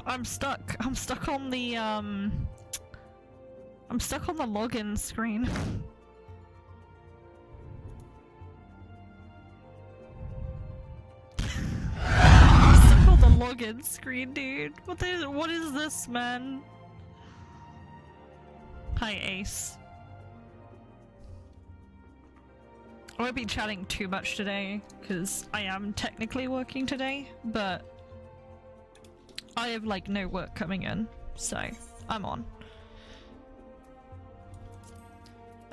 I'm stuck. I'm stuck on the login screen. I'm stuck on the login screen, dude. What is this, man? Hi, Ace. I won't be chatting too much today, because I am technically working today, but I have, like, no work coming in, so I'm on.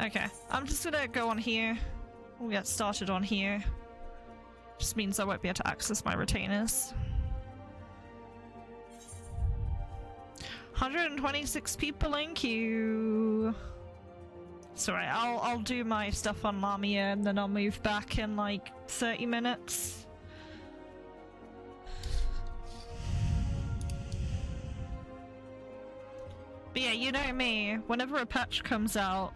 Okay, I'm just gonna go on here. We'll get started on here. Just means I won't be able to access my retainers. 126 people in queue. Sorry, I'll do my stuff on Lamia and then I'll move back in like 30 minutes. But yeah, you know me, whenever a patch comes out,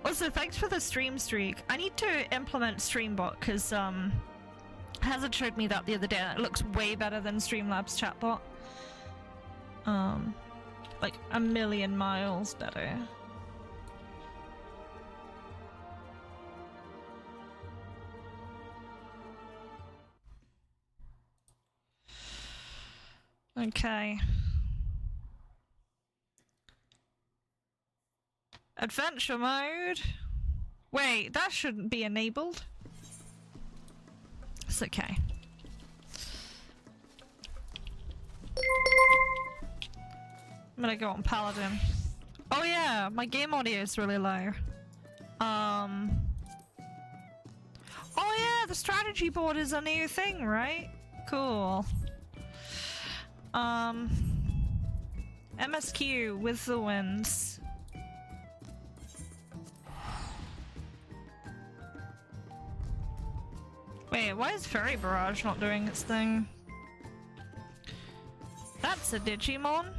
also, thanks for the stream streak. I need to implement Streambot because Hazard showed me that the other day and it looks way better than Streamlabs chatbot. Like a million miles better. Okay. Adventure mode? Wait, that shouldn't be enabled. It's okay. I'm gonna go on Paladin. Oh yeah, my game audio is really low. Oh yeah, the strategy board is a new thing, right? Cool. MSQ with the winds. Wait, why is Fairy Barrage not doing its thing? That's a Digimon?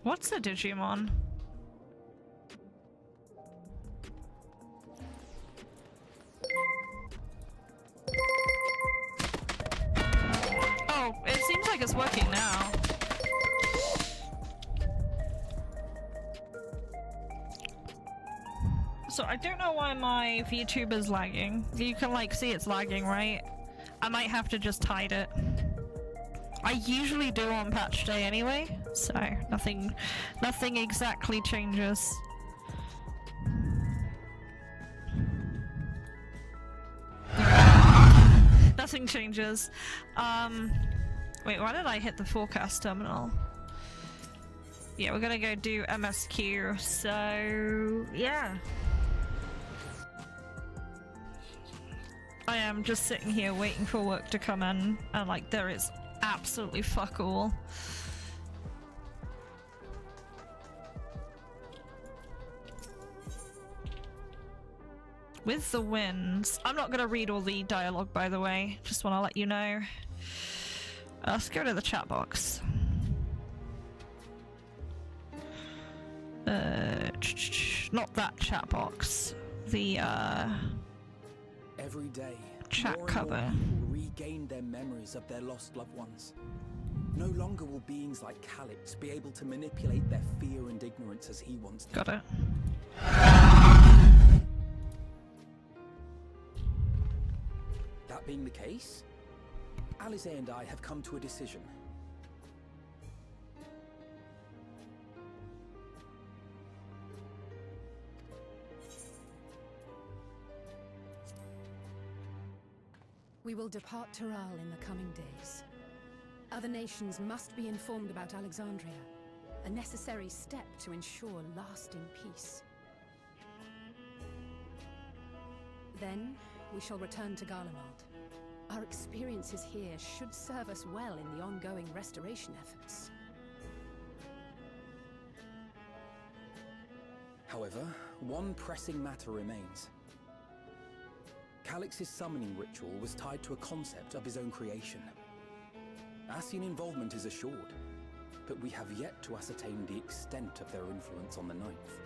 What's a Digimon? Oh, it seems like it's working now. So I don't know why my VTube is lagging. You can like see it's lagging, right? I might have to just hide it. I usually do on patch day anyway, so nothing exactly changes. Nothing changes. Wait, why did I hit the forecast terminal? Yeah, we're gonna go do MSQ, so yeah. I am just sitting here waiting for work to come in, and like there is absolutely fuck all. With the winds. I'm not gonna read all the dialogue, by the way. Just want to let you know. Let's go to the chat box. Not that chat box. The every day, chat cover. Will regain their memories of their lost loved ones. No longer will beings like Calix be able to manipulate their fear and ignorance as he once did. Got it. That being the case, Alize and I have come to a decision. We will depart Taral in the coming days. Other nations must be informed about Alexandria, a necessary step to ensure lasting peace. Then, we shall return to Garlemald. Our experiences here should serve us well in the ongoing restoration efforts. However, one pressing matter remains. Calix's summoning ritual was tied to a concept of his own creation. Ascian involvement is assured, but we have yet to ascertain the extent of their influence on the Ninth.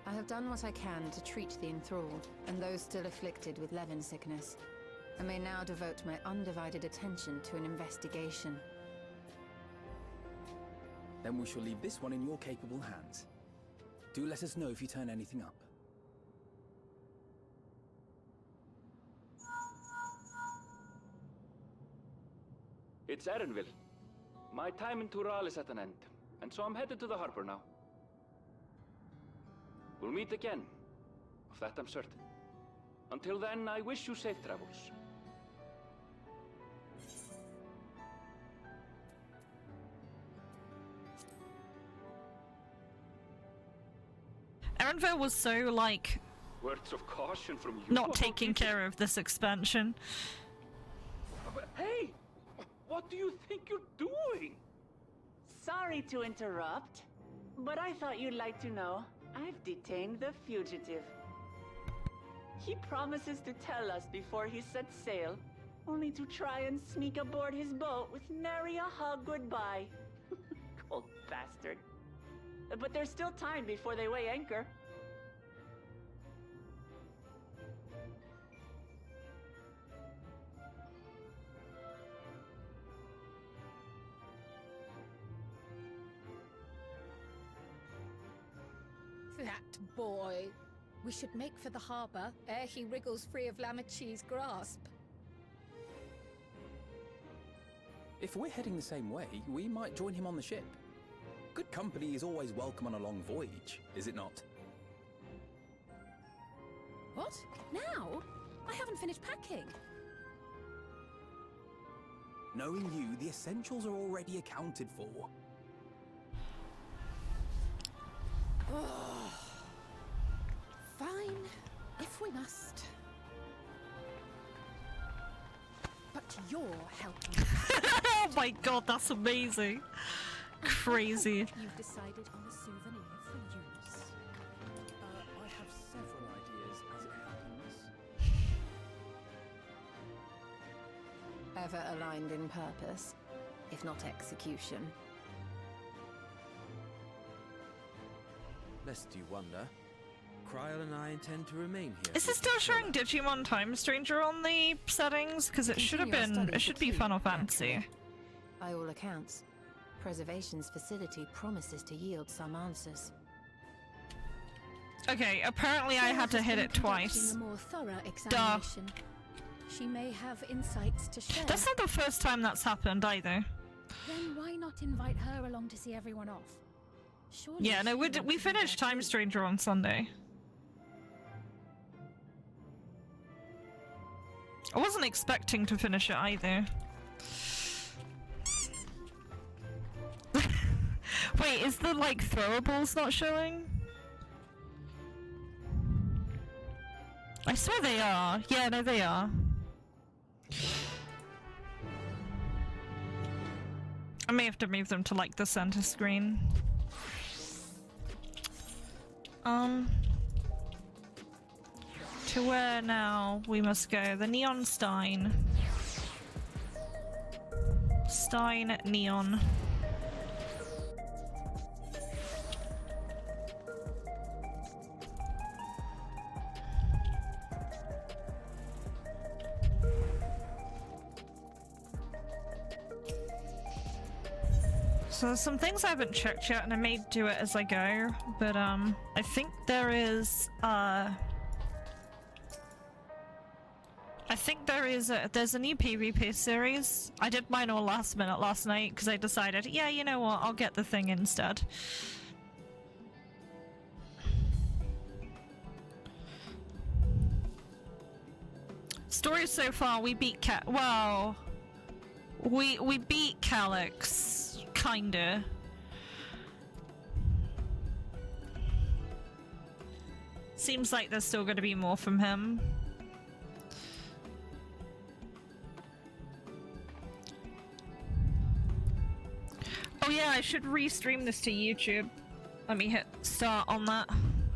I have done what I can to treat the enthralled, and those still afflicted with Levin sickness. I may now devote my undivided attention to an investigation. Then we shall leave this one in your capable hands. Do let us know if you turn anything up. It's Erenville. My time in Tural is at an end, and so I'm headed to the harbor now. We'll meet again, of that I'm certain. Until then, I wish you safe travels. Erenville was so, like, Words of caution from you. not taking care of this expansion. But hey! What do you think you're doing? Sorry to interrupt, but I thought you'd like to know. I've detained the fugitive. He promises to tell us before he sets sail, only to try and sneak aboard his boat with nary a hug goodbye. Cold bastard. But there's still time before they weigh anchor. That boy! We should make for the harbor ere he wriggles free of Lamachi's grasp. If we're heading the same way, we might join him on the ship. Good company is always welcome on a long voyage, is it not? What? Now? I haven't finished packing. Knowing you, the essentials are already accounted for. Fine, if we must. But you're helping. Oh my god, that's amazing. Crazy. You've decided on a souvenir for use. I have several ideas, as it happens. Ever aligned in purpose, if not execution. Lest you wonder, Kryl and I intend to remain here. Is it still showing Digimon Time Stranger on the settings? Because it should have been. It should be Final Fantasy. By all accounts, Preservation's facility promises to yield some answers. Okay, apparently I had to hit it twice. A more thorough examination. She may have insights to share. That's not the first time that's happened either. Then why not invite her along to see everyone off? Surely Yeah, no, she we wants we to be finished there Time too. Stranger on Sunday. I wasn't expecting to finish it either. Wait, is the, like, throwables not showing? I swear they are. Yeah, no, they are. I may have to move them to, like, the center screen. To where now we must go? The Neon Stein. Stein Neon. So there's some things I haven't checked yet, and I may do it as I go, but I think there is there's a new PvP series. I did mine all last minute last night because I decided, yeah, you know what, I'll get the thing instead. Story so far, we beat we beat Calyx, kinda. Seems like there's still gonna be more from him. Oh yeah, I should restream this to YouTube. Let me hit start on that.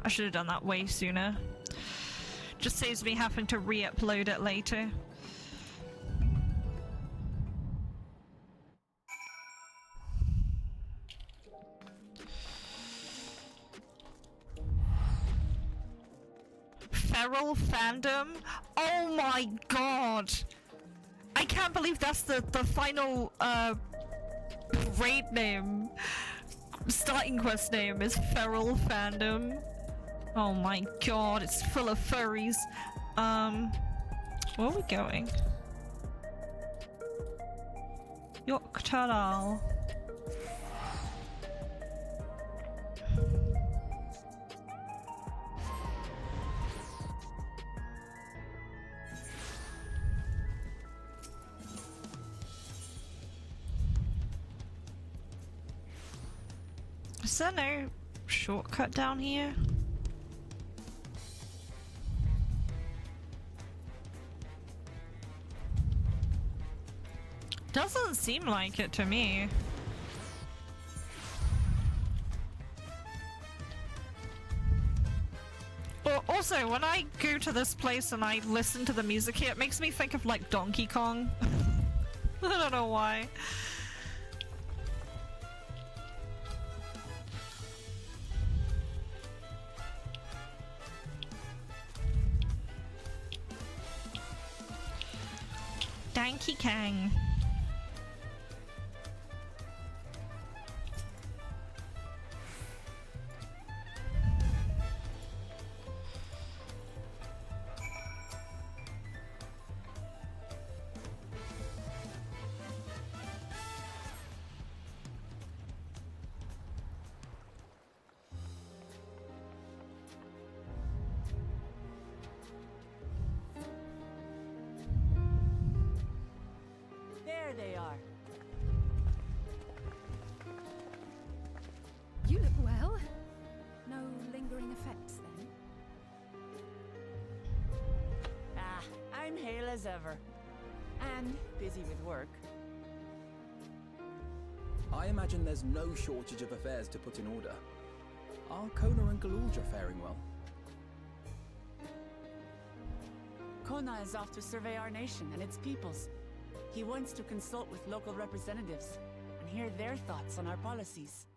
I should have done that way sooner. Just saves me having to re-upload it later. Feral Fandom? Oh my god! I can't believe that's the final raid name. Starting quest name is Feral Fandom. Oh my god, it's full of furries. Where are we going? Yoktaral. Is there no shortcut down here? Doesn't seem like it to me. Well, also, when I go to this place and I listen to the music here, it makes me think of like Donkey Kong. I don't know why. Donkey Kong. There they are. You look well. No lingering effects then? Ah, I'm hale as ever. And busy with work. I imagine there's no shortage of affairs to put in order. Are Kona and Galulja faring well? Kona is off to survey our nation and its peoples. He wants to consult with local representatives and hear their thoughts on our policies.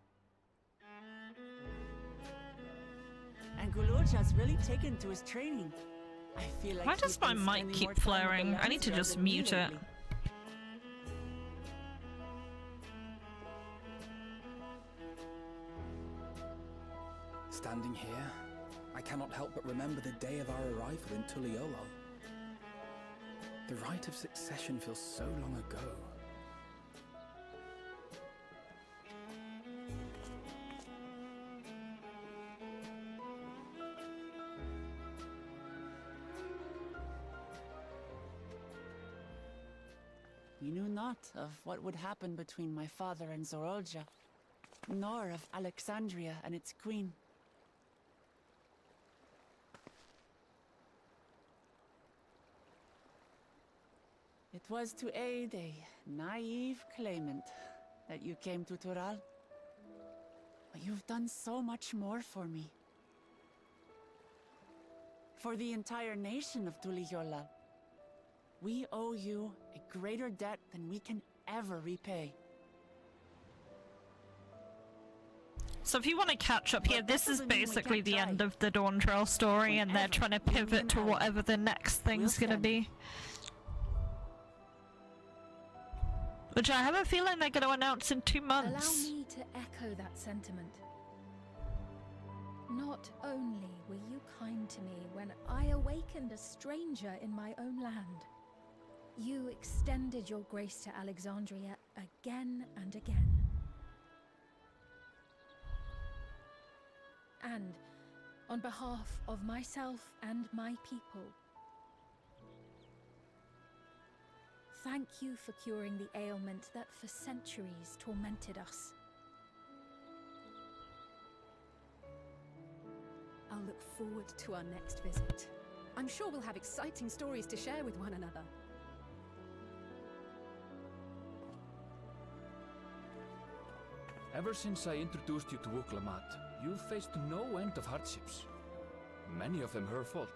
And Galulja's really taken to his training. I feel like Why does my mic keep flaring? I need to just mute it. Standing here, I cannot help but remember the day of our arrival in Tuliolol. The rite of succession feels so long ago. We knew not of what would happen between my father and Zorolja, nor of Alexandria and its queen. It was to aid a naive claimant that you came to Tural. But you've done so much more for me. For the entire nation of Tuliyollal. We owe you a greater debt than we can ever repay. So if you want to catch up here, this is basically the end of the Dawn Trail story, and they're trying to pivot to whatever the next thing's gonna be. Which I have a feeling they're going to announce in 2 months. Allow me to echo that sentiment. Not only were you kind to me when I awakened a stranger in my own land, you extended your grace to Alexandria again and again. And on behalf of myself and my people, thank you for curing the ailment that for centuries tormented us. I'll look forward to our next visit. I'm sure we'll have exciting stories to share with one another. Ever since I introduced you to Wuklamat, you've faced no end of hardships. Many of them her fault.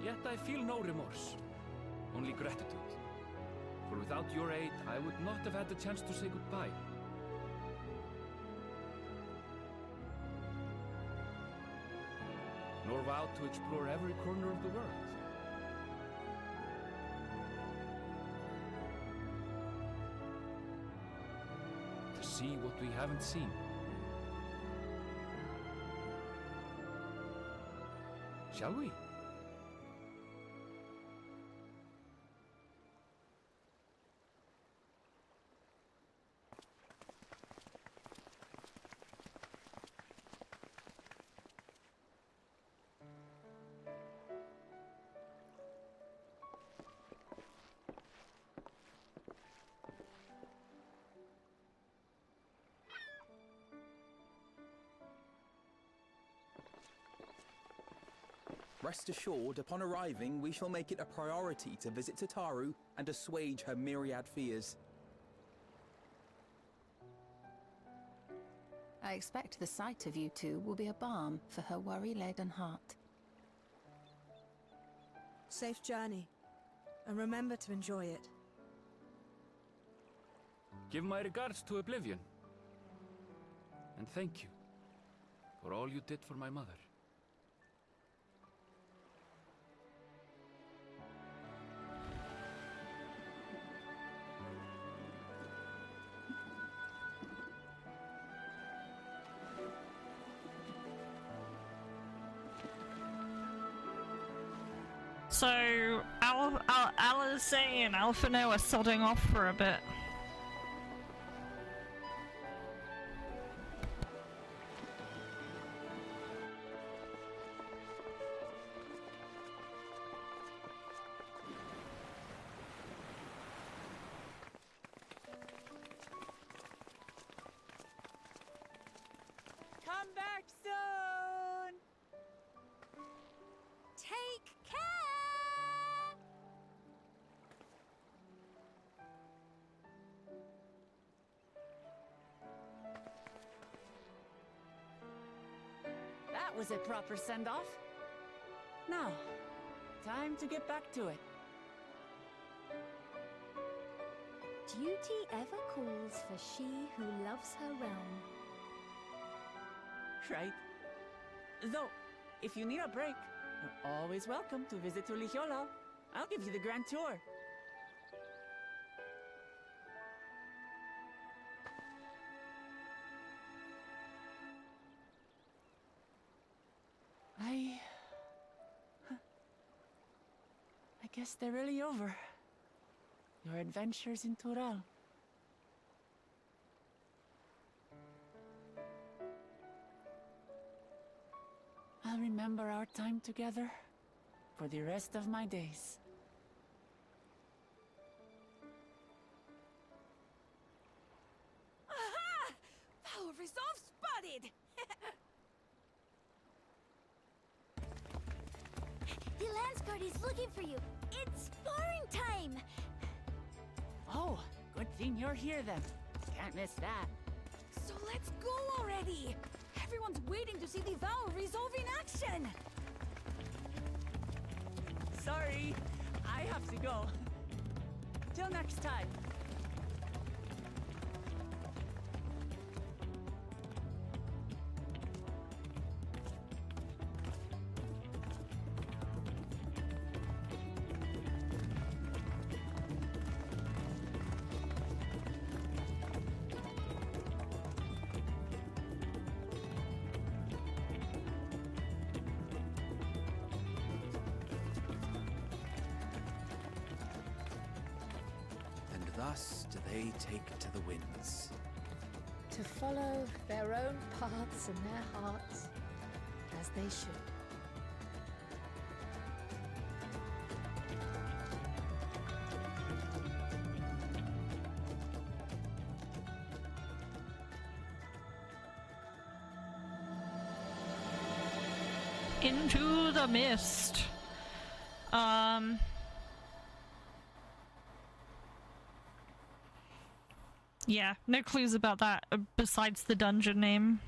Yet I feel no remorse, only gratitude. For without your aid, I would not have had the chance to say goodbye. Nor vowed to explore every corner of the world. To see what we haven't seen. Shall we? Rest assured, upon arriving, we shall make it a priority to visit Tataru and assuage her myriad fears. I expect the sight of you two will be a balm for her worry-laden heart. Safe journey, and remember to enjoy it. Give my regards to Oblivion. And thank you for all you did for my mother. So, Alice and Alphino are sodding off for a bit. Come back soon! Take care! That was a proper send-off. Now, time to get back to it. Duty ever calls for she who loves her realm. Right. Though, if you need a break, you're always welcome to visit Tulihiola. I'll give you the grand tour. I guess they're really over. Your adventures in Tural. I'll remember our time together for the rest of my days. Aha! Power resolve spotted! The Lance Guard is looking for you. It's sparring time! Oh, good thing you're here then. Can't miss that. So let's go already! Everyone's waiting to see the Vow resolve in action! Sorry, I have to go. Till next time. Thus do they take to the winds. To follow their own paths in their hearts, as they should. Into the mist. Yeah, no clues about that besides the dungeon name.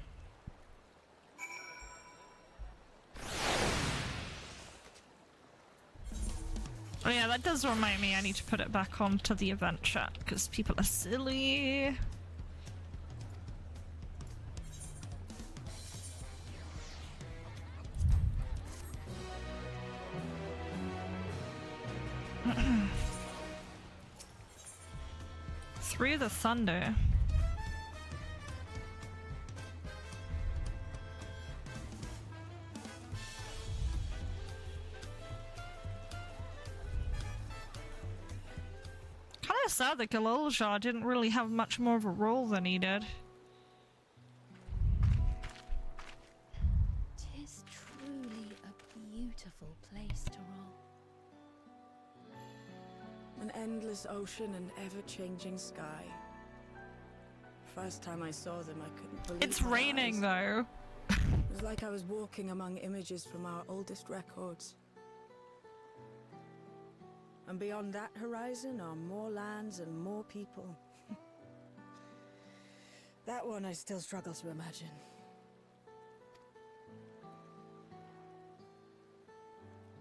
Oh yeah, that does remind me I need to put it back onto the event chat because people are silly. Through the thunder. Kind of sad that Galiljar didn't really have much more of a role than he did. Tis truly a beautiful place to roll. An endless ocean and ever-changing sky. First time I saw them, I couldn't believe It's my raining eyes. though. It was like I was walking among images from our oldest records. And beyond that horizon are more lands and more people. That one I still struggle to imagine.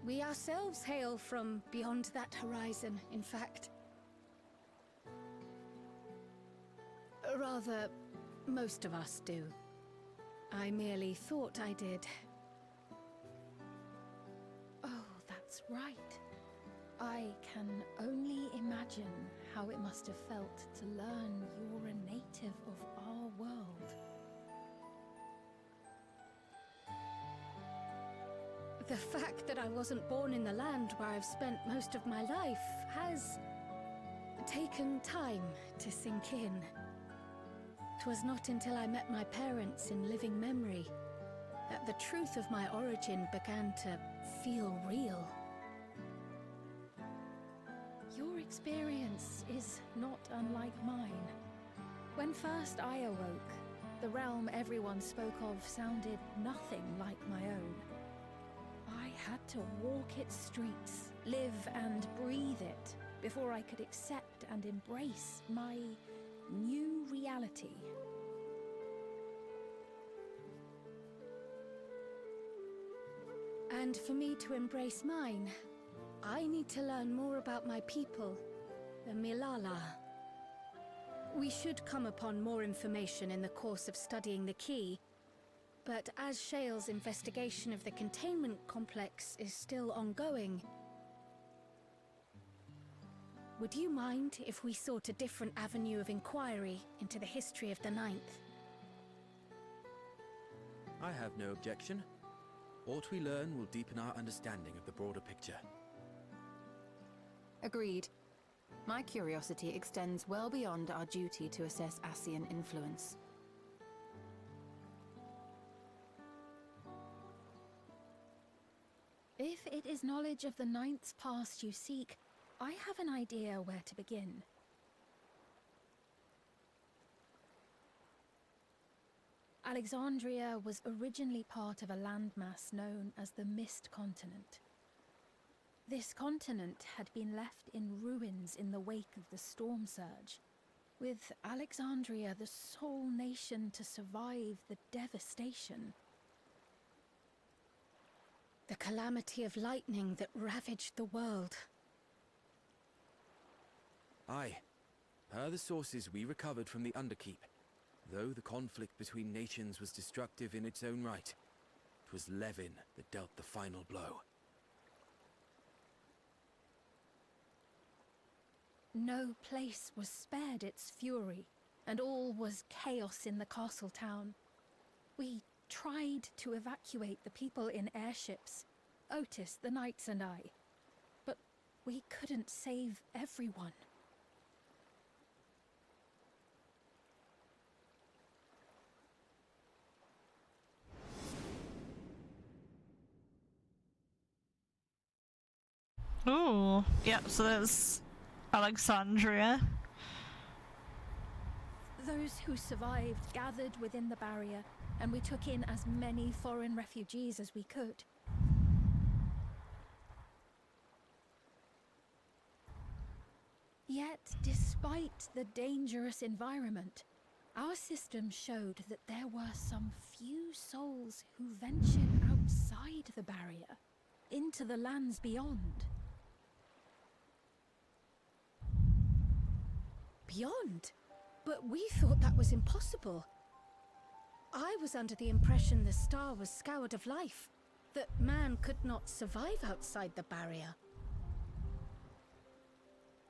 We ourselves hail from beyond that horizon, in fact. Rather, most of us do. I merely thought I did. Oh, that's right. I can only imagine how it must have felt to learn you're a native of our world. The fact that I wasn't born in the land where I've spent most of my life has taken time to sink in. 'Twas not until I met my parents in living memory that the truth of my origin began to feel real. Your experience is not unlike mine. When first I awoke, the realm everyone spoke of sounded nothing like my own. I had to walk its streets, live and breathe it, before I could accept and embrace my new reality. And for me to embrace mine, I need to learn more about my people, the Milala. We should come upon more information in the course of studying the key, but as Shale's investigation of the containment complex is still ongoing, would you mind if we sought a different avenue of inquiry into the history of the Ninth? I have no objection. What we learn will deepen our understanding of the broader picture. Agreed. My curiosity extends well beyond our duty to assess Ascian influence. If it is knowledge of the Ninth's past you seek, I have an idea where to begin. Alexandria was originally part of a landmass known as the Mist Continent. This continent had been left in ruins in the wake of the storm surge, with Alexandria the sole nation to survive the devastation. The calamity of lightning that ravaged the world. Aye. Per the sources we recovered from the Underkeep, though the conflict between nations was destructive in its own right, 'twas Levin that dealt the final blow. No place was spared its fury, and all was chaos in the castle town. We tried to evacuate the people in airships, Otis, the knights and I, but we couldn't save everyone. Ooh, yeah, so there's Alexandria. Those who survived gathered within the barrier, and we took in as many foreign refugees as we could. Yet, despite the dangerous environment, our system showed that there were some few souls who ventured outside the barrier, into the lands beyond. beyond. But we thought that was impossible. I was under the impression the star was scoured of life, that man could not survive outside the barrier.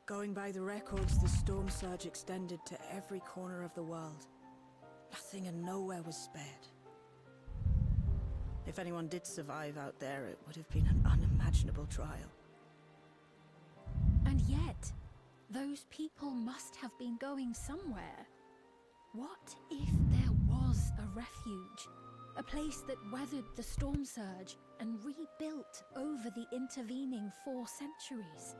Going by the records, the storm surge extended to every corner of the world. Nothing and nowhere was spared. If anyone did survive out there, it would have been an unimaginable trial. And yet, those people must have been going somewhere. What if there was a refuge? A place that weathered the storm surge and rebuilt over the intervening 4 centuries?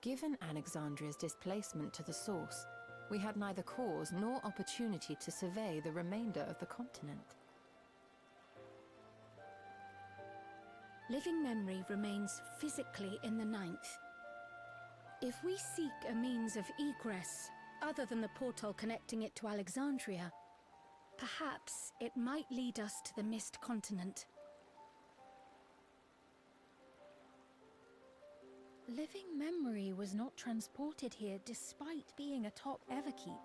Given Alexandria's displacement to the source, we had neither cause nor opportunity to survey the remainder of the continent. Living memory remains physically in the 9th. If we seek a means of egress, other than the portal connecting it to Alexandria, perhaps it might lead us to the Mist Continent. Living memory was not transported here despite being atop Everkeep.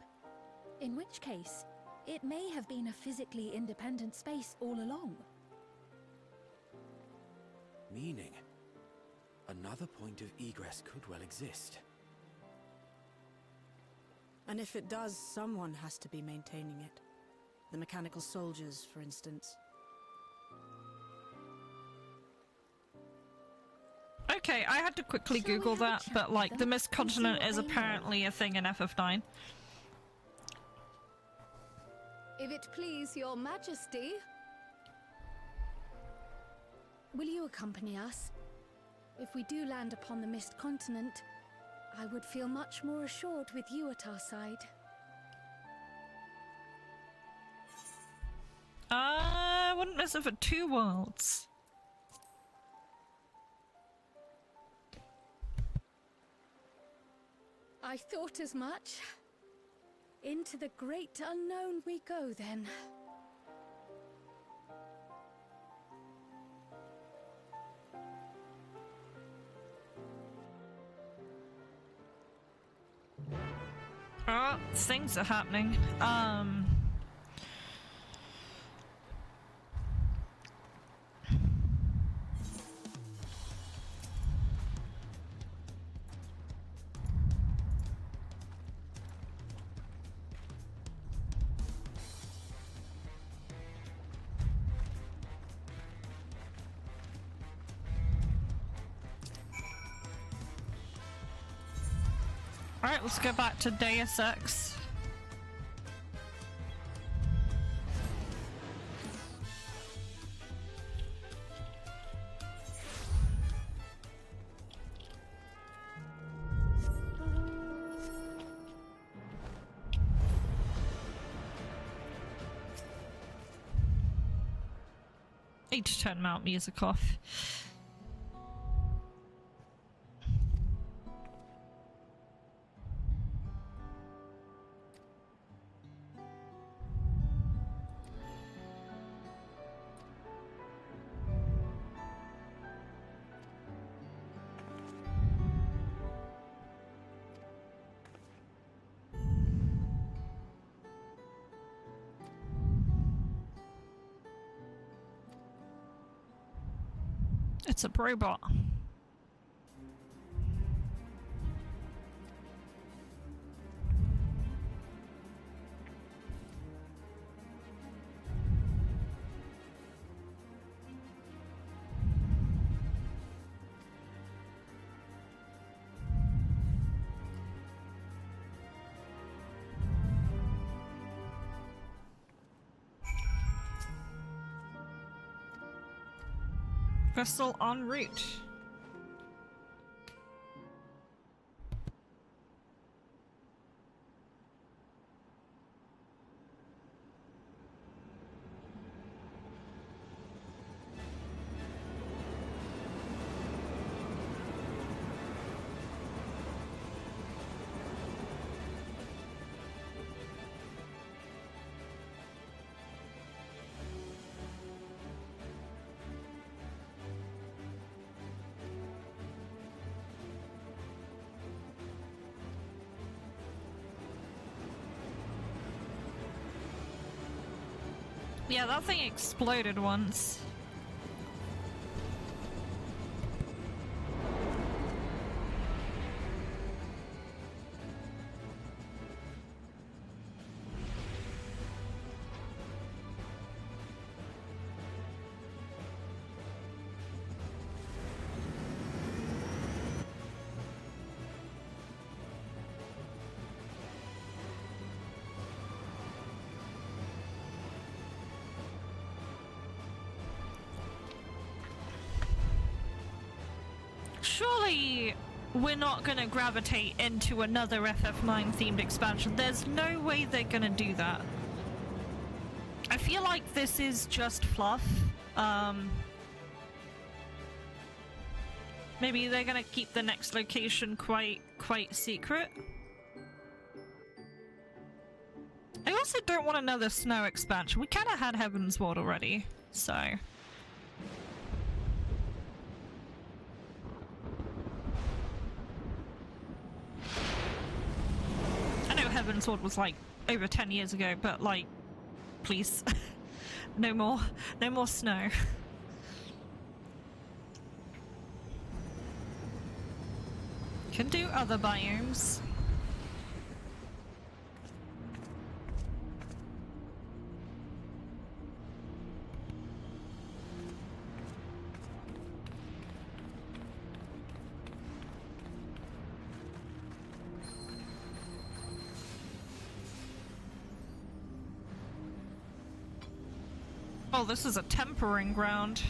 In which case, it may have been a physically independent space all along. Meaning, another point of egress could well exist. And if it does, someone has to be maintaining it. The mechanical soldiers, for instance. Okay, I had to quickly Shall we Google have a that, chat but with like them the Mist and see Continent what is they know? apparently a thing in FF9. If it please your majesty, will you accompany us? If we do land upon the Mist Continent, I would feel much more assured with you at our side. I wouldn't miss it for 2 worlds. I thought as much. Into the great unknown we go then. Oh, things are happening. Alright, let's go back to Deus Ex. Need to turn Mount music off. It's a robot. Vessel en route. Yeah, that thing exploded once. Surely we're not gonna gravitate into another FF9 themed expansion. There's no way they're gonna do that. I feel like this is just fluff. Maybe they're gonna keep the next location quite secret. I also don't want another snow expansion. We kinda had Heaven's Ward already, so... I know Heaven's Sword was like over 10 years ago, but like, please, no more snow. Can do other biomes. Oh, this is a tempering ground.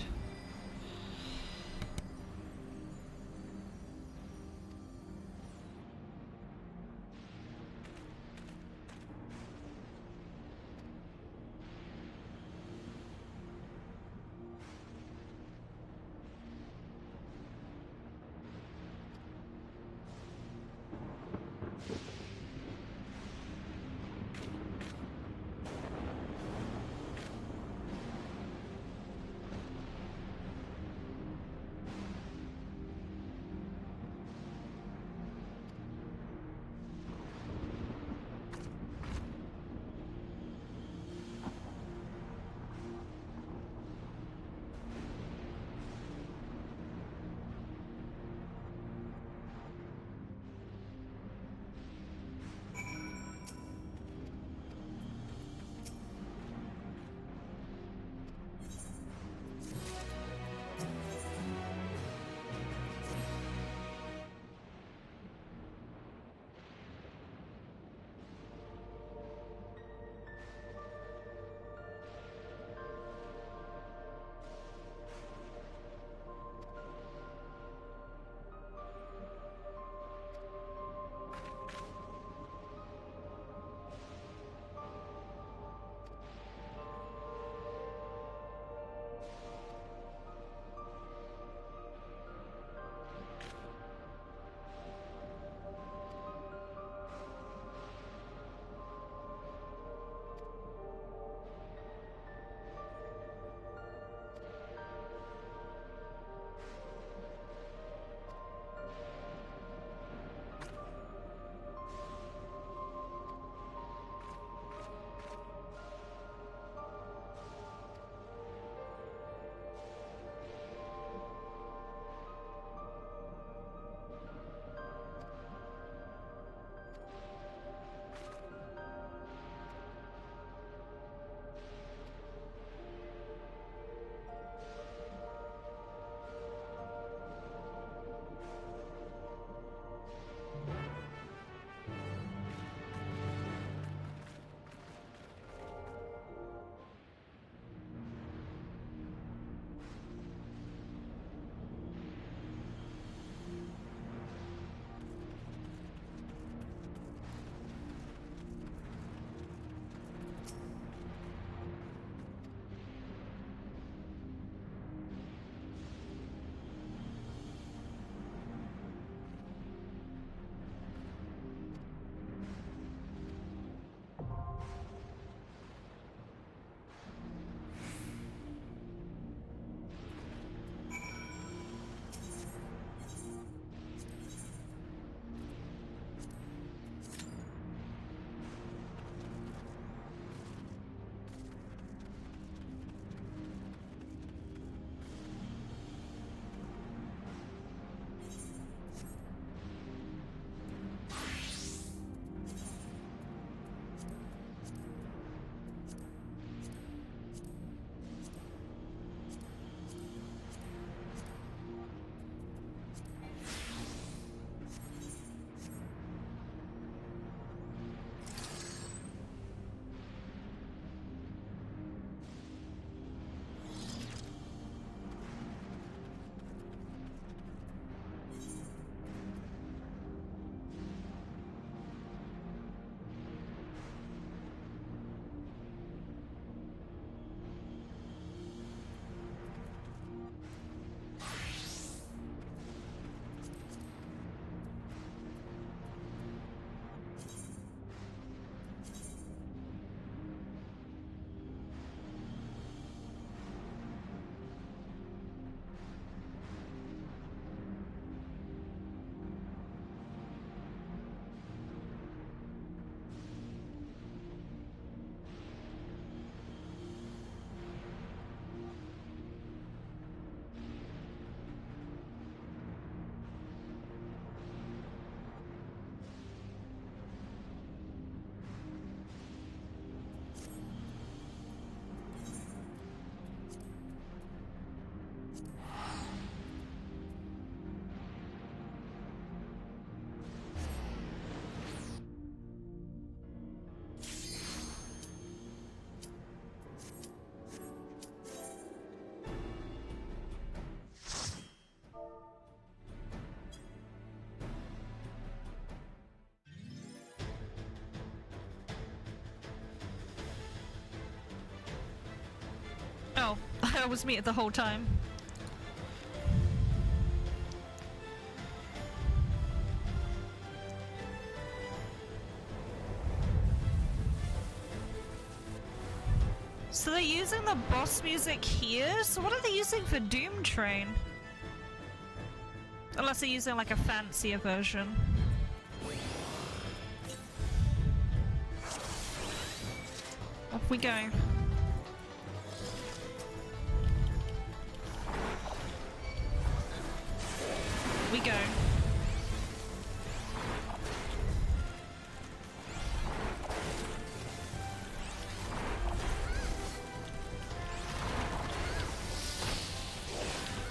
I was muted the whole time. So they're using the boss music here? So what are they using for Doom Train? Unless they're using like a fancier version. Off we go. We go.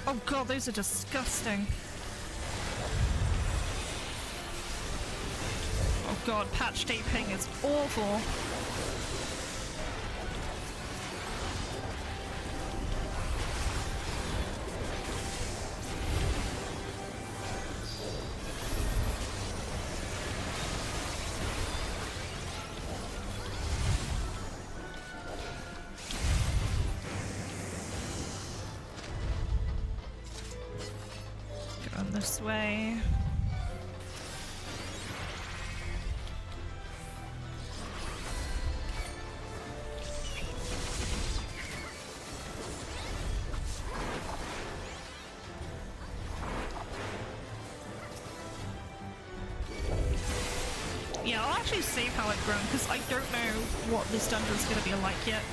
Oh god, those are disgusting. Oh god, patch day ping is awful. Going this way. Yeah, I'll actually save how it grown because I don't know what this dungeon's gonna be like yet.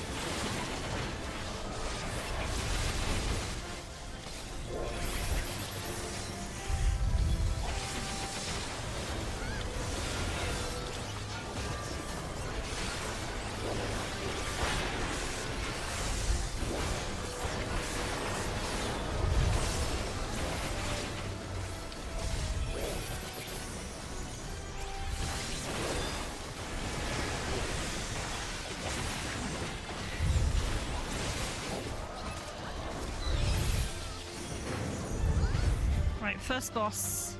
Right, first boss.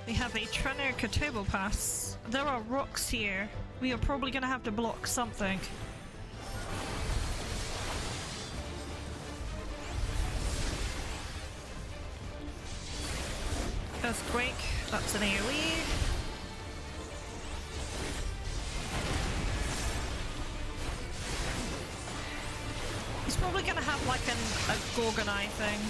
We have a Trenner Kotobo Pass. There are rocks here. We are probably gonna have to block something. Earthquake, that's an AoE. He's probably gonna have like a Gorgonite thing.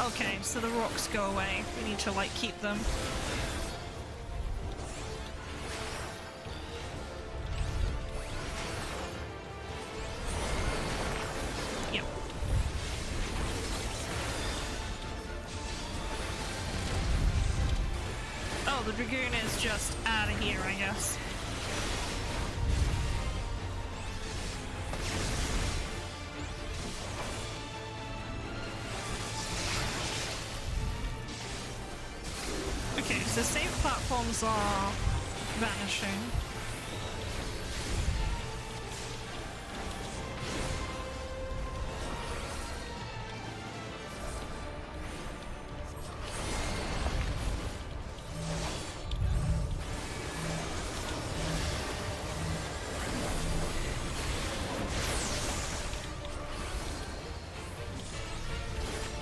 Okay, so the rocks go away. We need to like keep them. Yep. Oh, the Dragoon is just out of here, I guess. Okay, so save platforms are vanishing.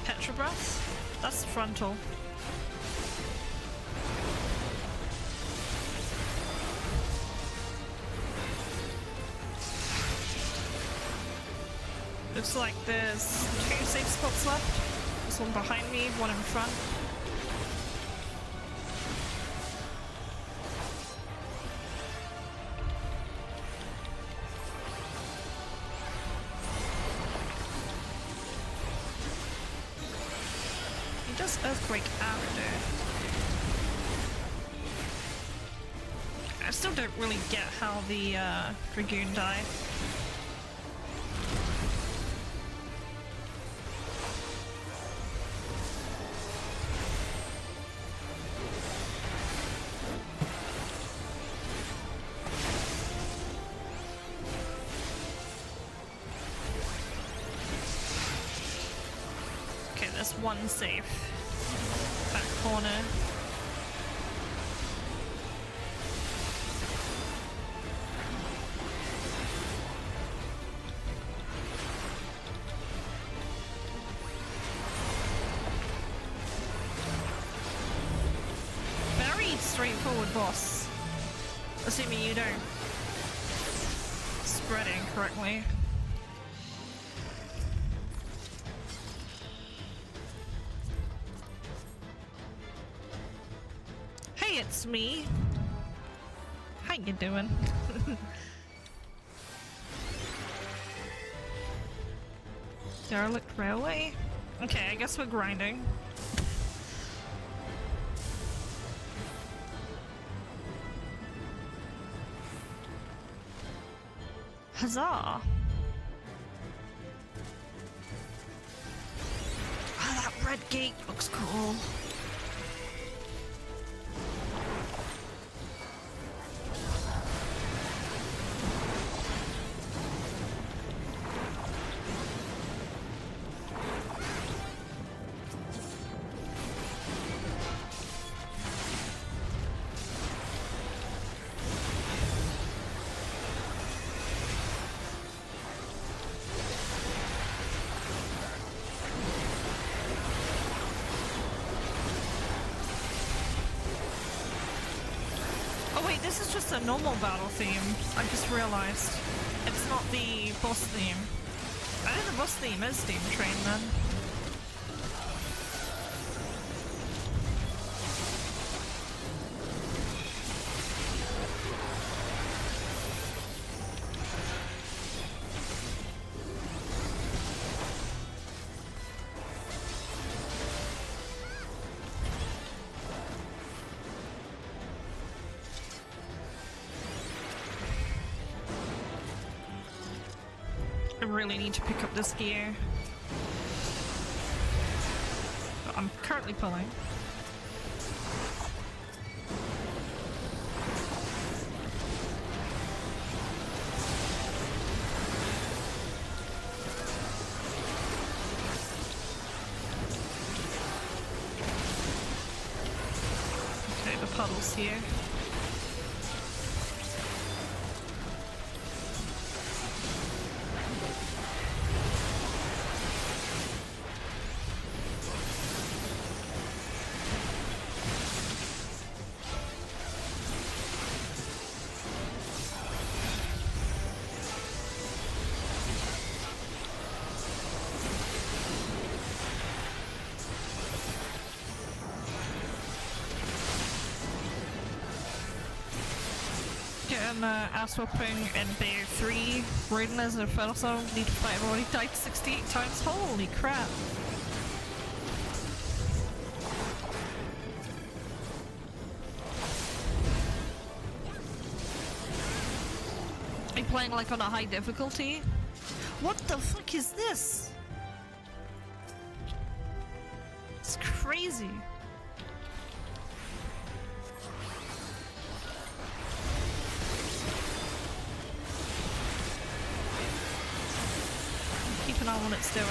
Petrobras? That's frontal. Looks like there's 2 safe spots left. There's one behind me, one in front. He does Earthquake after. I still don't really get how the Dragoon died. There's one safe. Back corner. straightforward boss. Assuming you don't spread it incorrectly. Hey, it's me. How you doing? Derelict railway? Okay, I guess we're grinding. Huzzah! Oh, that red gate looks cool. This is just a normal battle theme. I just realized. It's not the boss theme. I think the boss theme is Steam Train then. I really need to pick up this gear. But I'm currently pulling. Okay, the puddle's here. Ass whooping in Bay 3. Raiden as a fellow need to fight. I've already died 68 times. Holy crap. Are you playing like on a high difficulty? What the fuck is this? It's crazy. Keep an eye on what it's doing.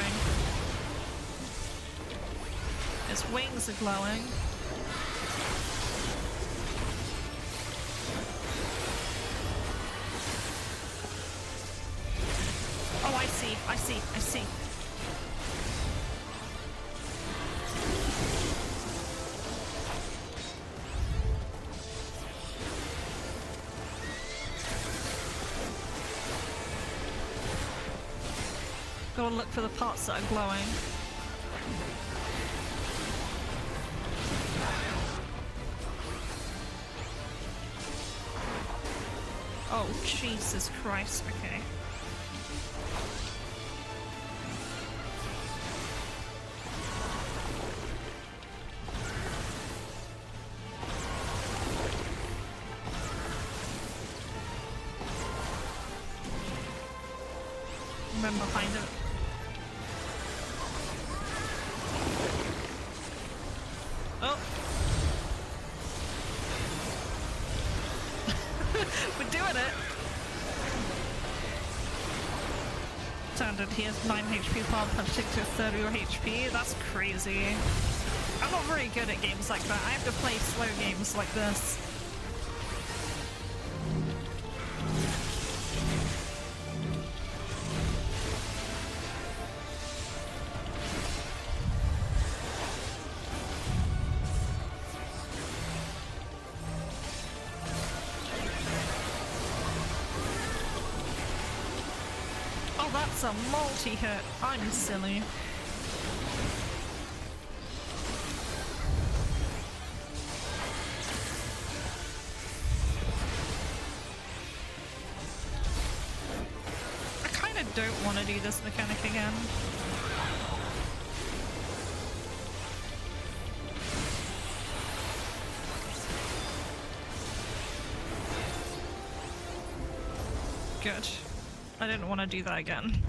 Its wings are glowing. Oh, I see, I see, I see. Go and look for the parts that are glowing. Oh, Jesus Christ, okay. Men behind it. Oh. We're doing it. Standard, he has 9 HP, palm punch takes to 30 HP. That's crazy. I'm not very good at games like that. I have to play slow games like this. that's a multi-hit. I'm silly. I kinda don't want to do this mechanic again. Good. I didn't want to do that again.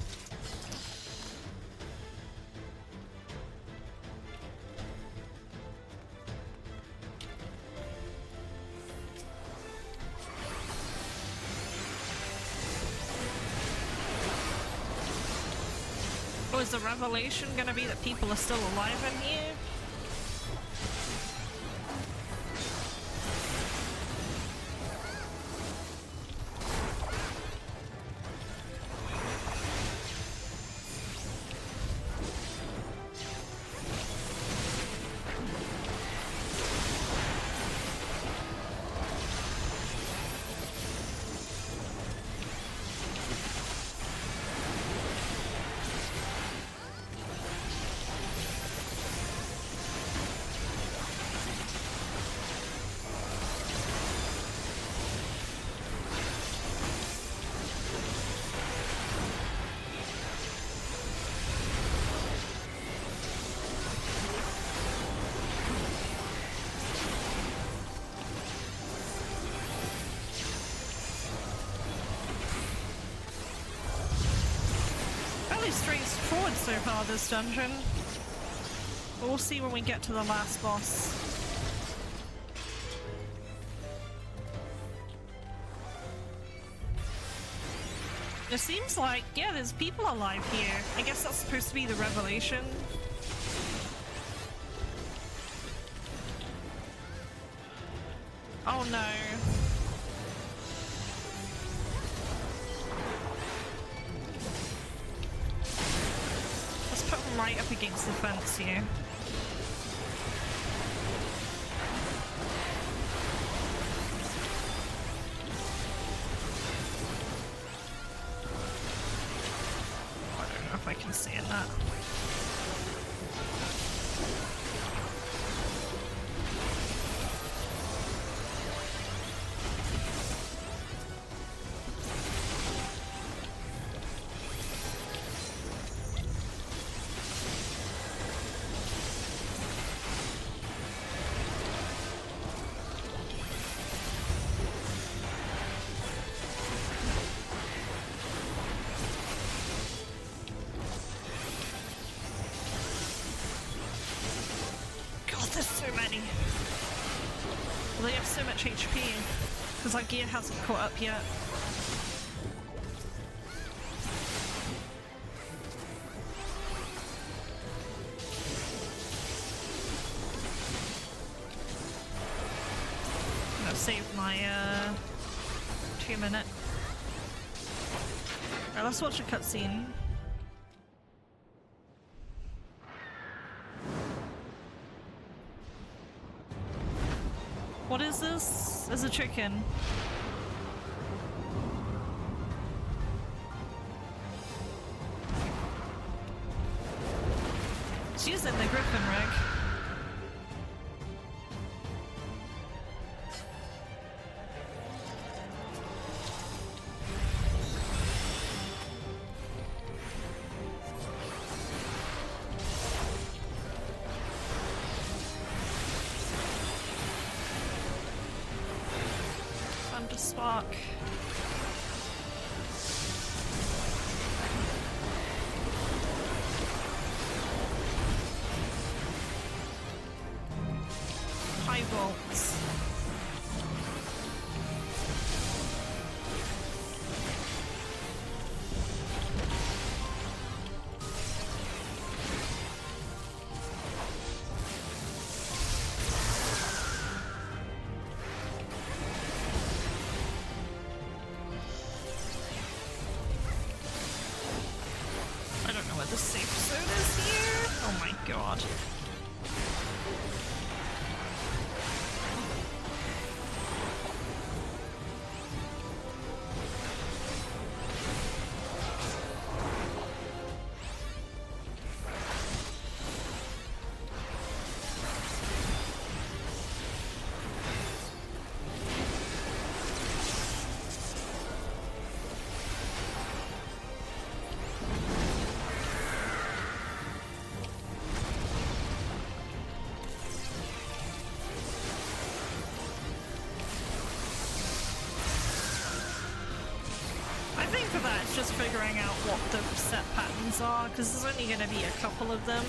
Oh, is the revelation gonna be that people are still alive in here? Straightforward so far, this dungeon. But we'll see when we get to the last boss. It seems like, yeah, there's people alive here. I guess that's supposed to be the revelation. Oh no. Right up against the fence here. I don't know if I can see in that. There's so many. Well, they have so much HP because our gear hasn't caught up yet. I'm gonna save my 2 minute. Alright, let's watch a cutscene. What is this? There's a chicken. It's using the griffin rig. Spark. High volts. The safe zone is here? Oh my god. that, it's just figuring out what the set patterns are, because there's only going to be a couple of them.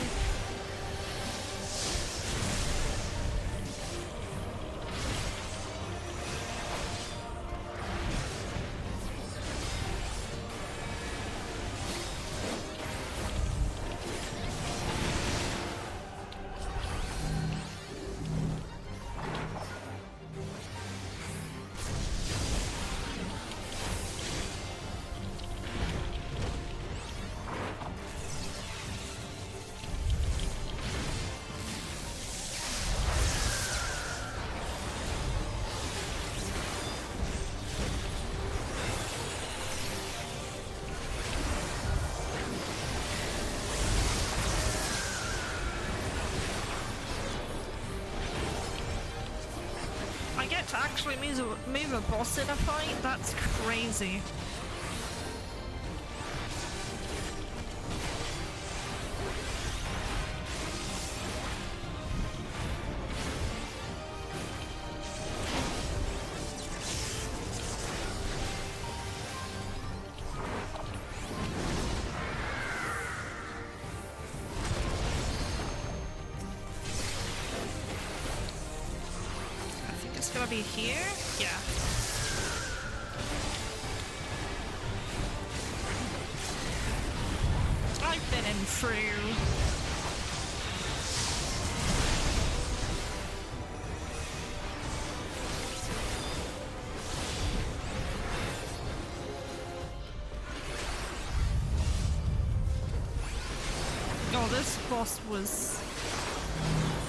I get to actually move a boss in a fight? That's crazy. It's gonna be here? Yeah. I've been in through. Oh, this boss was...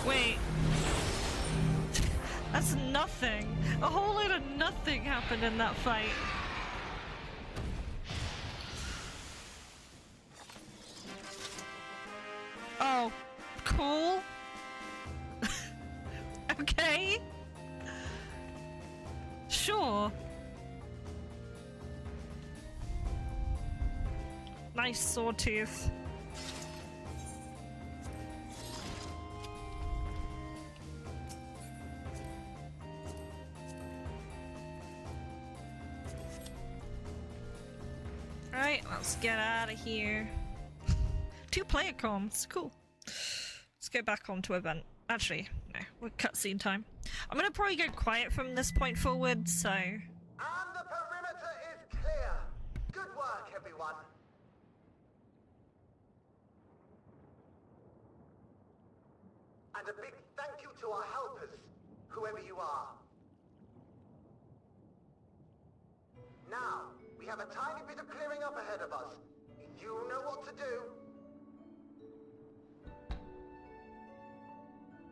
Wait. That's nothing. A whole lot of nothing happened in that fight. Oh, cool. Okay. Sure. Nice sawtooth. Alright, let's get out of here. 2-player comms, cool. Let's go back onto event. Actually, no, we're cutscene time. I'm gonna probably go quiet from this point forward, so... And the perimeter is clear. Good work, everyone. And a big thank you to our helpers, whoever you are. Now, we have a tiny bit of clearing up ahead of us. You know what to do.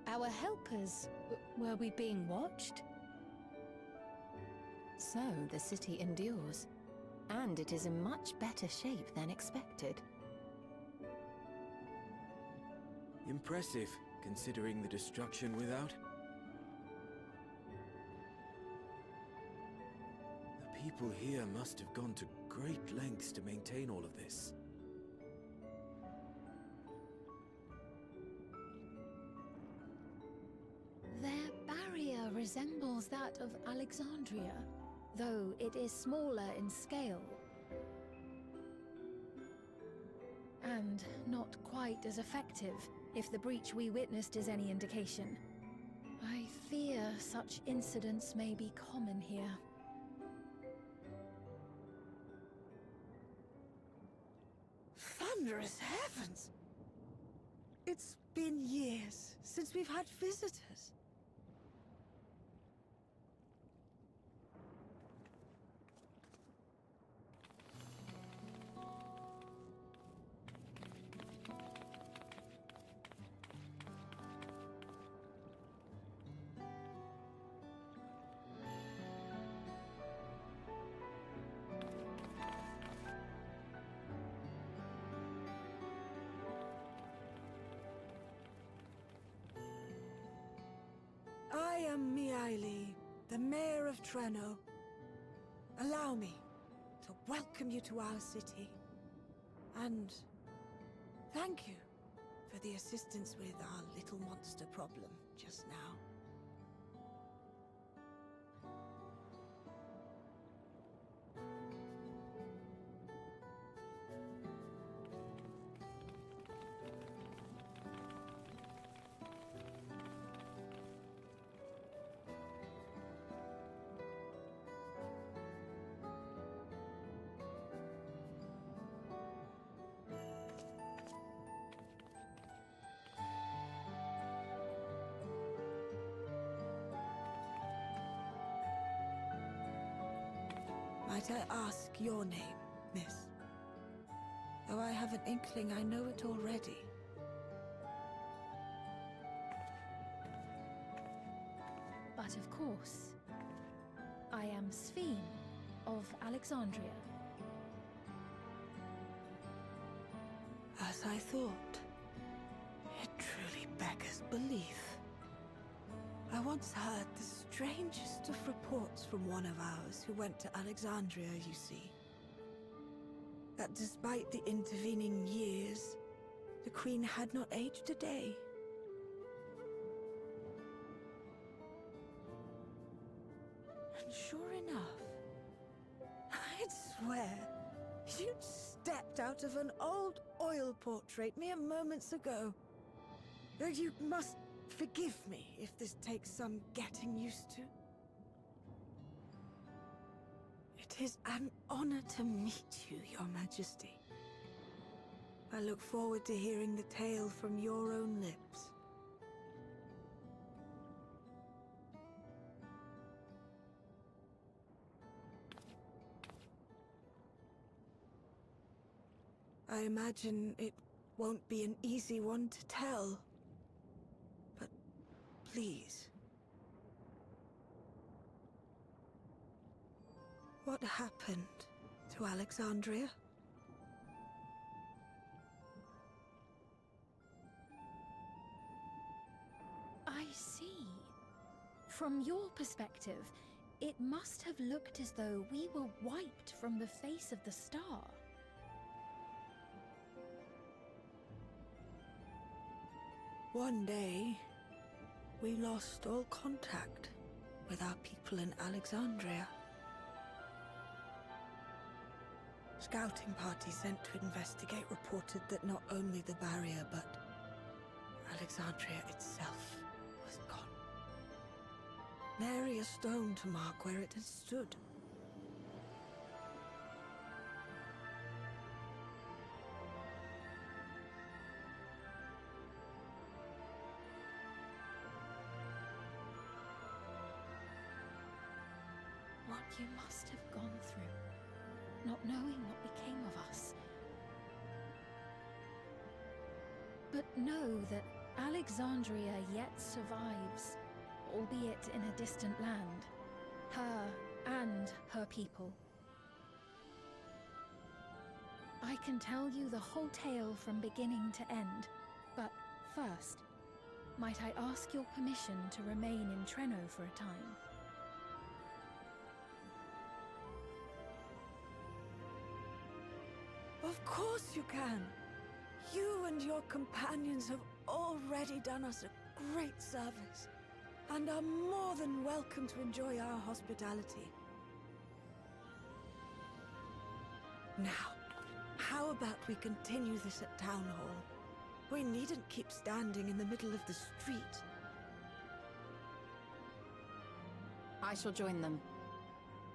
Our helpers, were we being watched? So, the city endures. And it is in much better shape than expected. Impressive, considering the destruction without. The people here must have gone to great lengths to maintain all of this. Their barrier resembles that of Alexandria, though it is smaller in scale. And not quite as effective, if the breach we witnessed is any indication. I fear such incidents may be common here. Thunderous heavens! It's been years since we've had visitors. I am Miaili, the Mayor of Treno. Allow me to welcome you to our city. And thank you for the assistance with our little monster problem just now. Might I ask your name, miss? Though I have an inkling I know it already. But of course, I am Sphene of Alexandria. As I thought. It truly beggars belief. I once heard the strangest of reports from one of ours who went to Alexandria, you see. That despite the intervening years, the Queen had not aged a day. And sure enough, I'd swear, you'd stepped out of an old oil portrait mere moments ago. Though you must forgive me if this takes some getting used to. It is an honor to meet you, Your Majesty. I look forward to hearing the tale from your own lips. I imagine it won't be an easy one to tell. But please. What happened to Alexandria? I see. From your perspective, it must have looked as though we were wiped from the face of the star. One day, we lost all contact with our people in Alexandria. Scouting parties sent to investigate reported that not only the barrier, but Alexandria itself was gone. Nary a stone to mark where it had stood. What you must have gone through, not knowing what became of us. But know that Alexandria yet survives, albeit in a distant land. Her and her people. I can tell you the whole tale from beginning to end, but first, might I ask your permission to remain in Treno for a time? Of course you can. You and your companions have already done us a great service, and are more than welcome to enjoy our hospitality. Now, how about we continue this at Town Hall? We needn't keep standing in the middle of the street. I shall join them.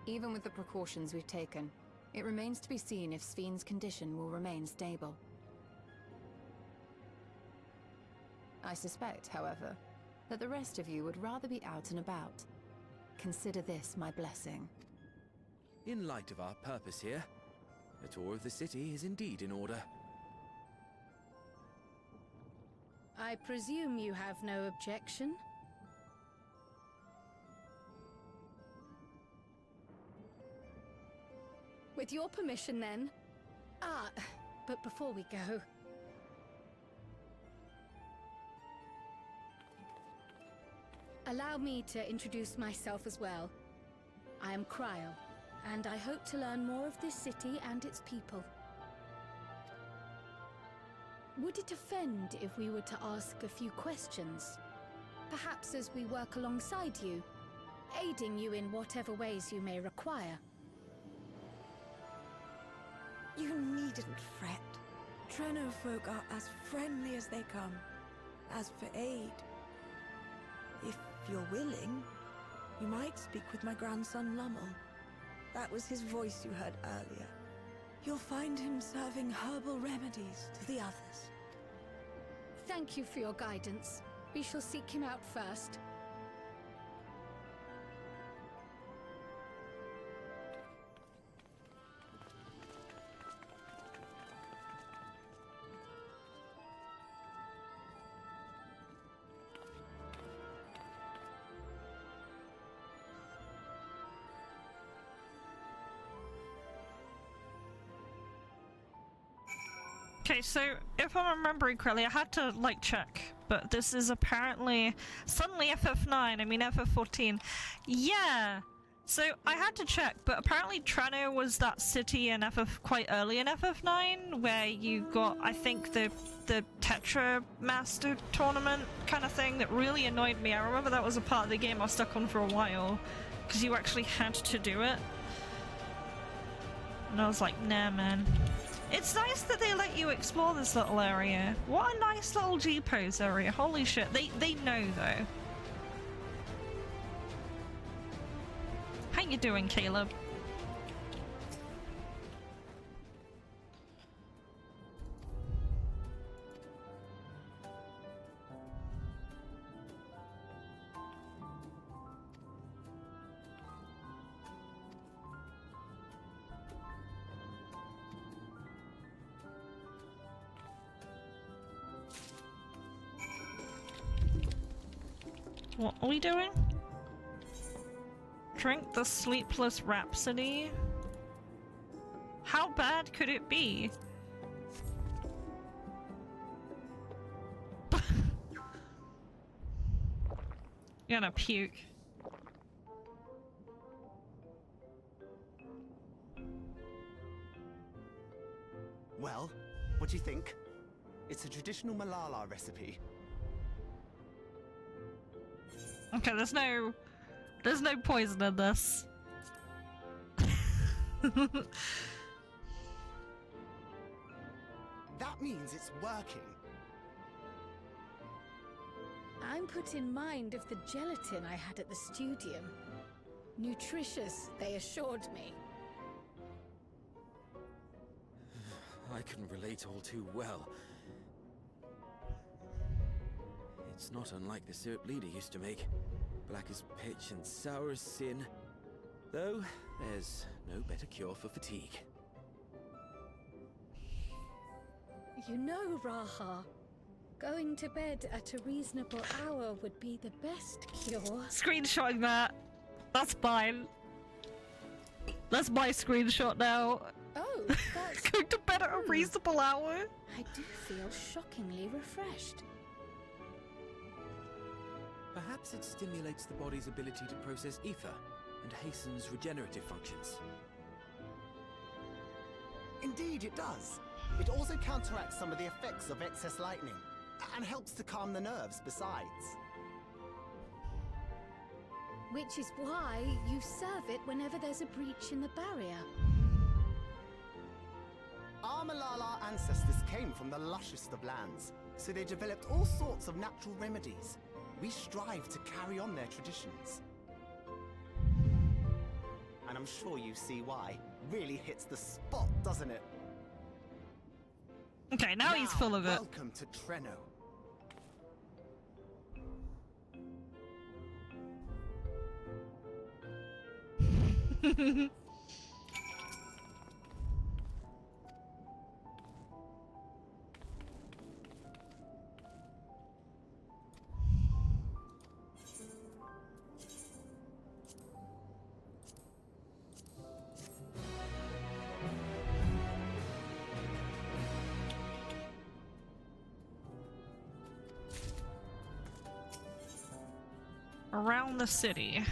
Even with the precautions we've taken, it remains to be seen if Sphene's condition will remain stable. I suspect, however, that the rest of you would rather be out and about. Consider this my blessing. In light of our purpose here, a tour of the city is indeed in order. I presume you have no objection? With your permission, then. But before we go... Allow me to introduce myself as well. I am Cryle, and I hope to learn more of this city and its people. Would it offend if we were to ask a few questions? Perhaps as we work alongside you, aiding you in whatever ways you may require. You needn't fret. Treno folk are as friendly as they come. As for aid, if you're willing, you might speak with my grandson Lummel. That was his voice you heard earlier. You'll find him serving herbal remedies to the others. Thank you for your guidance. We shall seek him out first. Okay, so if I'm remembering correctly, I had to like check, but this is apparently suddenly FF9. I mean FF14. Yeah. So I had to check, but apparently Trano was that city in FF quite early in FF9 where you got, I think, the Tetra Master tournament kind of thing that really annoyed me. I remember that was a part of the game I was stuck on for a while because you actually had to do it. And I was like, nah, man. It's nice that they let you explore this little area. What a nice little G-pose area. Holy shit. They know, though. How you doing, Caleb? What are we doing? Drink the Sleepless Rhapsody? How bad could it be? You're gonna puke. Well, what do you think? It's a traditional Malala recipe. Okay, there's no poison in this. That means it's working. I'm put in mind of the gelatin I had at the studium. Nutritious, they assured me. I can relate all too well. It's not unlike the syrup Leader used to make. Black as pitch and sour as sin. Though, there's no better cure for fatigue. You know, Raha, going to bed at a reasonable hour would be the best cure. Screenshotting that. That's fine. That's my screenshot now. Oh, that's... Going to bed at a reasonable hour? I do feel shockingly refreshed. Perhaps it stimulates the body's ability to process ether and hastens regenerative functions. Indeed, it does. It also counteracts some of the effects of excess lightning, and helps to calm the nerves besides. Which is why you serve it whenever there's a breach in the barrier. Our Malala ancestors came from the lushest of lands, so they developed all sorts of natural remedies. We strive to carry on their traditions. And I'm sure you see why. Really hits the spot, doesn't it? Okay, now he's full of it. Welcome to Treno. Around the city.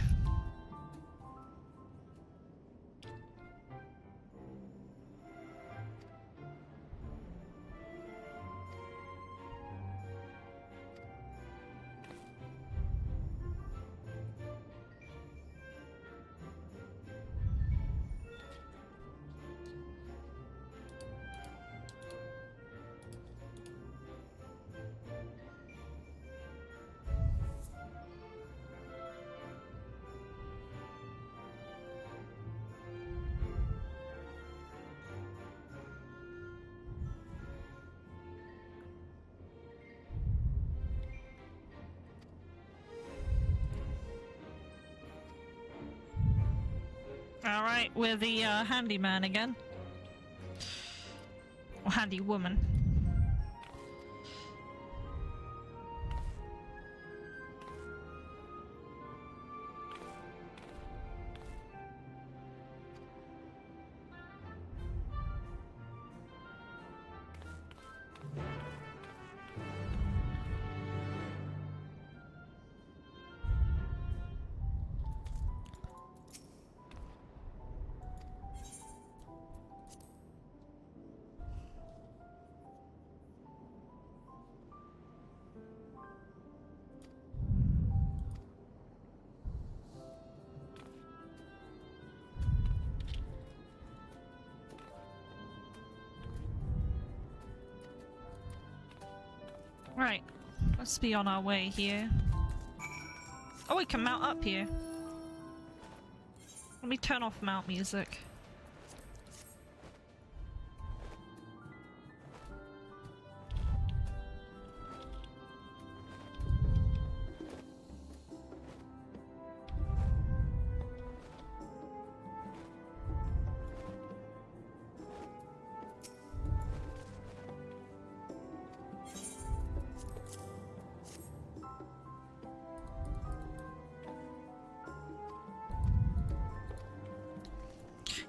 Alright, we're the handyman again. Or handy woman. Right, let's be on our way here. Oh, we can mount up here. Let me turn off mount music.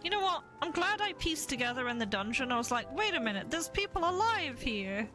You know what? I'm glad I pieced together in the dungeon. I was like, wait a minute, there's people alive here.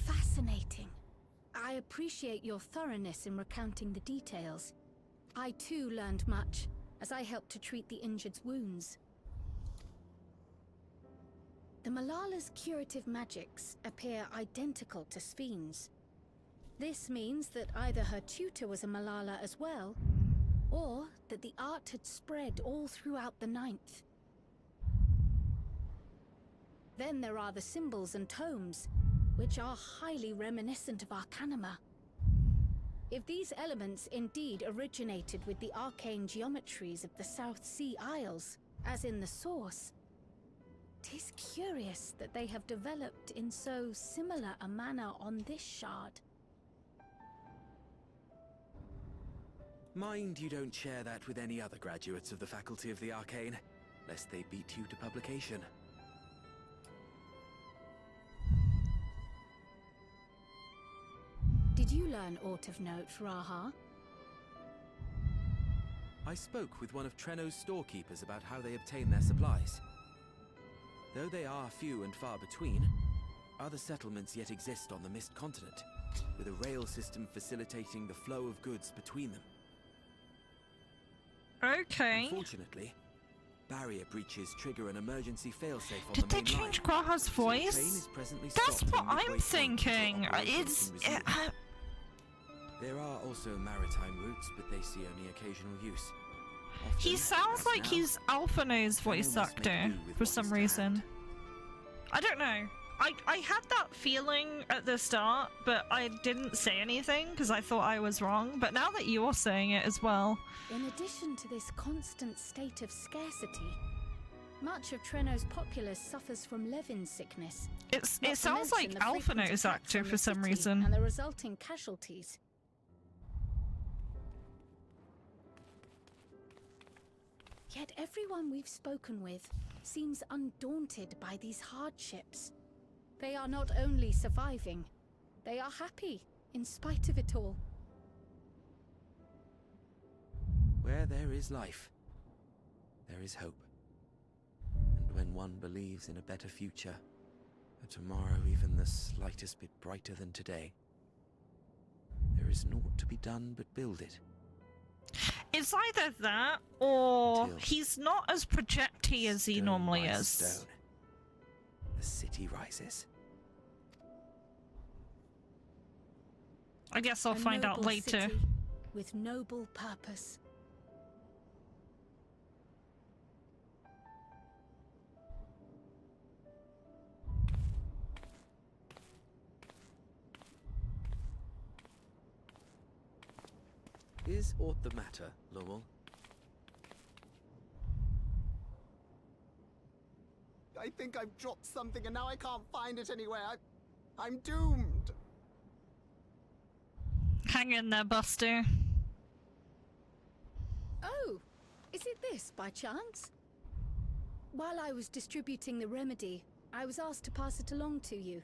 Fascinating. I appreciate your thoroughness in recounting the details. I too learned much, as I helped to treat the injured's wounds. The Malala's curative magics appear identical to Spheen's. This means that either her tutor was a Malala as well, or that the art had spread all throughout the Ninth. Then there are the symbols and tomes, which are highly reminiscent of Arcanima. If these elements indeed originated with the arcane geometries of the South Sea Isles, as in the source, 'tis curious that they have developed in so similar a manner on this shard. Mind you don't share that with any other graduates of the Faculty of the Arcane, lest they beat you to publication. Did you learn aught of note, Raha? I spoke with one of Treno's storekeepers about how they obtain their supplies. Though they are few and far between, other settlements yet exist on the Mist Continent, with a rail system facilitating the flow of goods between them. Okay. Unfortunately, barrier breaches trigger an emergency failsafe on Did the they main line. change Graha's So the train voice? is presently That's stopped what in midway I'm point until thinking. operations It's... can resume. There are also maritime routes, but they see only occasional use. He Often, sounds as like now, he's Alphinaud's voice must make actor do with for what some is to reason. hand. I don't know. I had that feeling at the start, but I didn't say anything because I thought I was wrong. But now that you're saying it as well... In addition to this constant state of scarcity, much of Treno's populace suffers from Levin sickness. It Not to sounds like mention the frequent Alphinaud's attacks actor on for the some city reason. and the resulting casualties. Yet everyone we've spoken with seems undaunted by these hardships. They are not only surviving, they are happy in spite of it all. Where there is life, there is hope. And when one believes in a better future, a tomorrow even the slightest bit brighter than today, there is naught to be done but build it. It's either that, or Until he's not as projecty as he stone normally by is. stone, the city rises. I guess I'll A find out noble later. city, with noble purpose. Is aught the matter, Lowell? I think I've dropped something and now I can't find it anywhere. I'm doomed. Hang in there, Buster. Oh, is it this by chance? While I was distributing the remedy, I was asked to pass it along to you.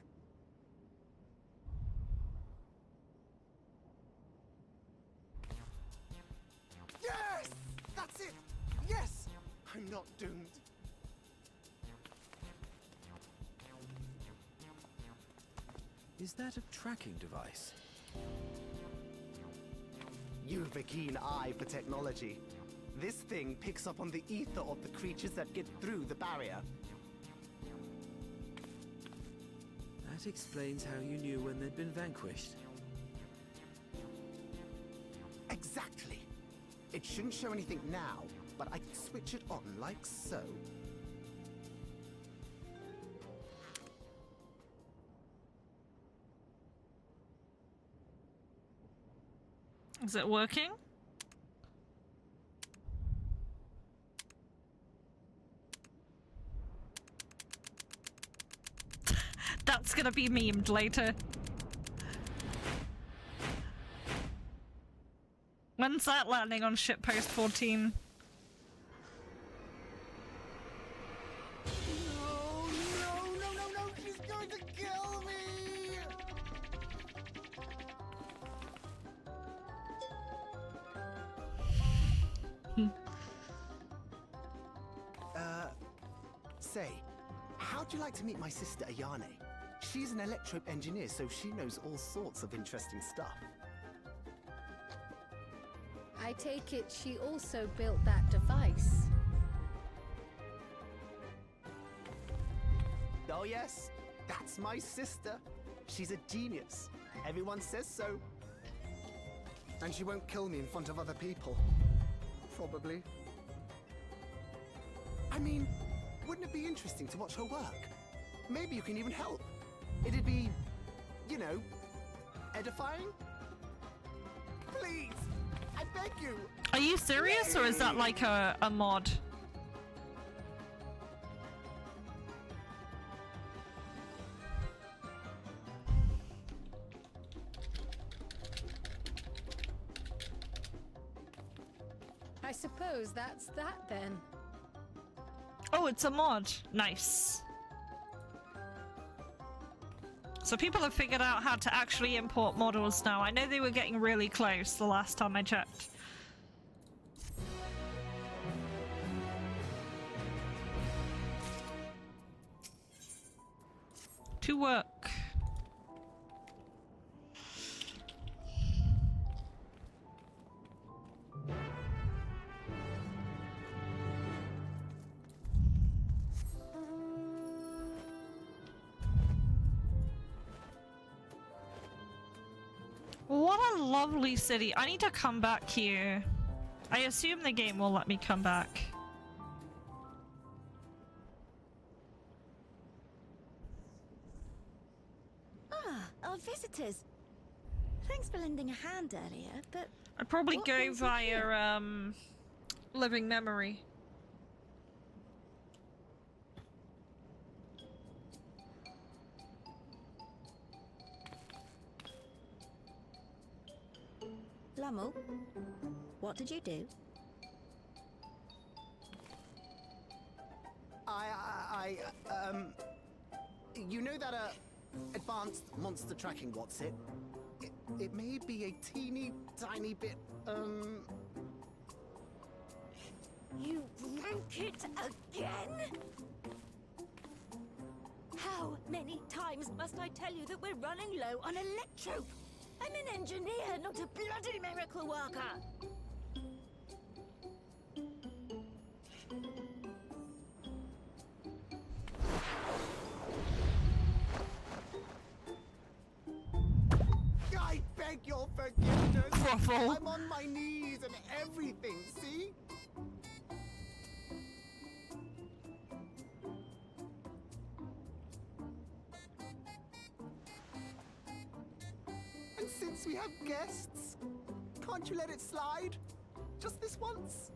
Yes! That's it! Yes! I'm not doomed. Is that a tracking device? You've a keen eye for technology. This thing picks up on the ether of the creatures that get through the barrier. That explains how you knew when they'd been vanquished. Exactly. It shouldn't show anything now, but I can switch it on like so. Is it working? That's gonna be memed later. When's that landing on shitpost 14? No, she's going to kill me! Say, how'd you like to meet my sister Ayane? She's an electro engineer, so she knows all sorts of interesting stuff. I take it she also built that device. Oh yes, that's my sister. She's a genius. Everyone says so. And she won't kill me in front of other people. Probably. I mean, wouldn't it be interesting to watch her work? Maybe you can even help. It'd be, you know, edifying? Please, I beg you. Are you serious, or is that like a mod? I suppose that's that then. Oh, it's a mod. Nice. So people have figured out how to actually import models now. I know they were getting really close the last time I checked. To work. What a lovely city. I need to come back here. I assume the game will let me come back. Ah, our visitors. Thanks for lending a hand earlier, but I'd probably what go brings you here? via living memory. Lummel, what did you do? You know that, advanced monster tracking, what's it? It may be a teeny tiny bit, You broke it again? How many times must I tell you that we're running low on electro? I'm an engineer, not a bloody miracle worker! I beg your forgiveness. Waffle. I'm on my knees and everything, see? And since we have guests, can't you let it slide? Just this once?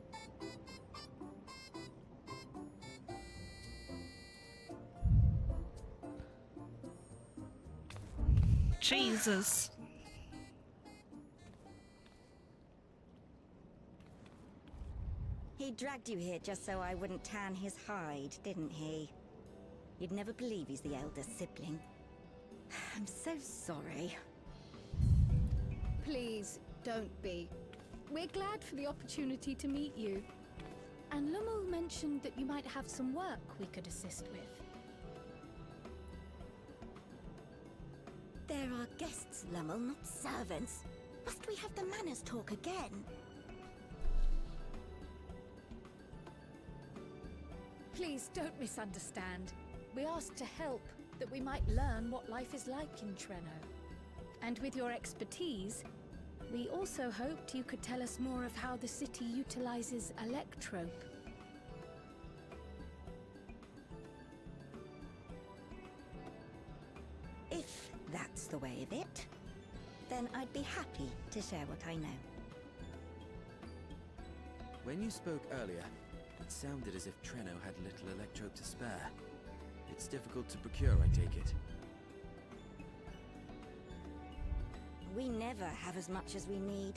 Jesus. He dragged you here just so I wouldn't tan his hide, didn't he? You'd never believe he's the elder sibling. I'm so sorry. Please, don't be. We're glad for the opportunity to meet you. And Lummel mentioned that you might have some work we could assist with. There are guests, Lummel, not servants. Must we have the manners talk again? Please don't misunderstand. We asked to help, that we might learn what life is like in Treno. And with your expertise, we also hoped you could tell us more of how the city utilizes Electrope. If that's the way of it, then I'd be happy to share what I know. When you spoke earlier, it sounded as if Treno had little electrope to spare. It's difficult to procure, I take it. We never have as much as we need.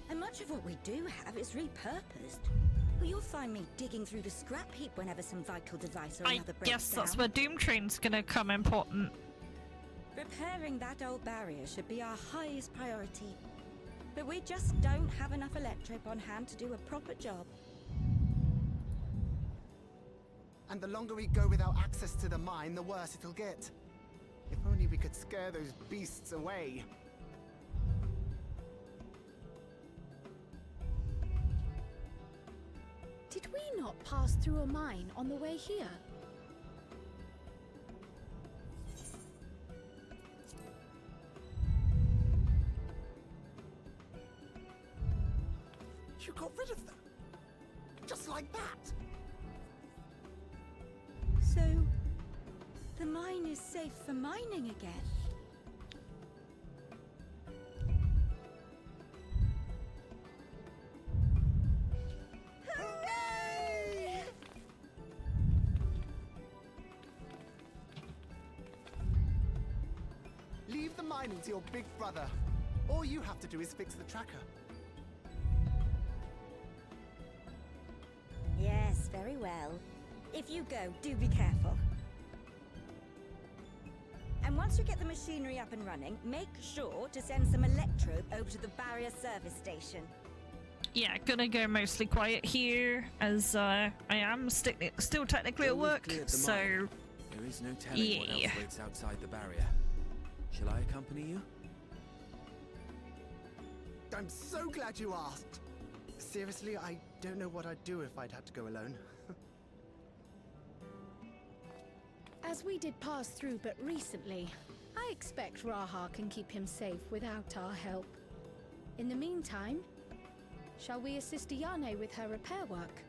And much of what we do have is repurposed. Well, you'll find me digging through the scrap heap whenever some vital device or another breaks guess that's down. where Doom Train's gonna come important. Repairing that old barrier should be our highest priority. But we just don't have enough electrope on hand to do a proper job. And the longer we go without access to the mine, the worse it'll get. If only we could scare those beasts away. Did we not pass through a mine on the way here? You got rid of them? Just like that? So, the mine is safe for mining again? Hooray! Leave the mining to your big brother. All you have to do is fix the tracker. Yes, very well. If you go, do be careful. And once you get the machinery up and running, make sure to send some electrope over to the barrier service station. Yeah, gonna go mostly quiet here, as I am still technically at work, so... There is no telling what else waits outside the barrier. Shall I accompany you? I'm so glad you asked. Seriously, I don't know what I'd do if I'd had to go alone. As we did pass through but recently, I expect Raha can keep him safe without our help. In the meantime, shall we assist Ayane with her repair work?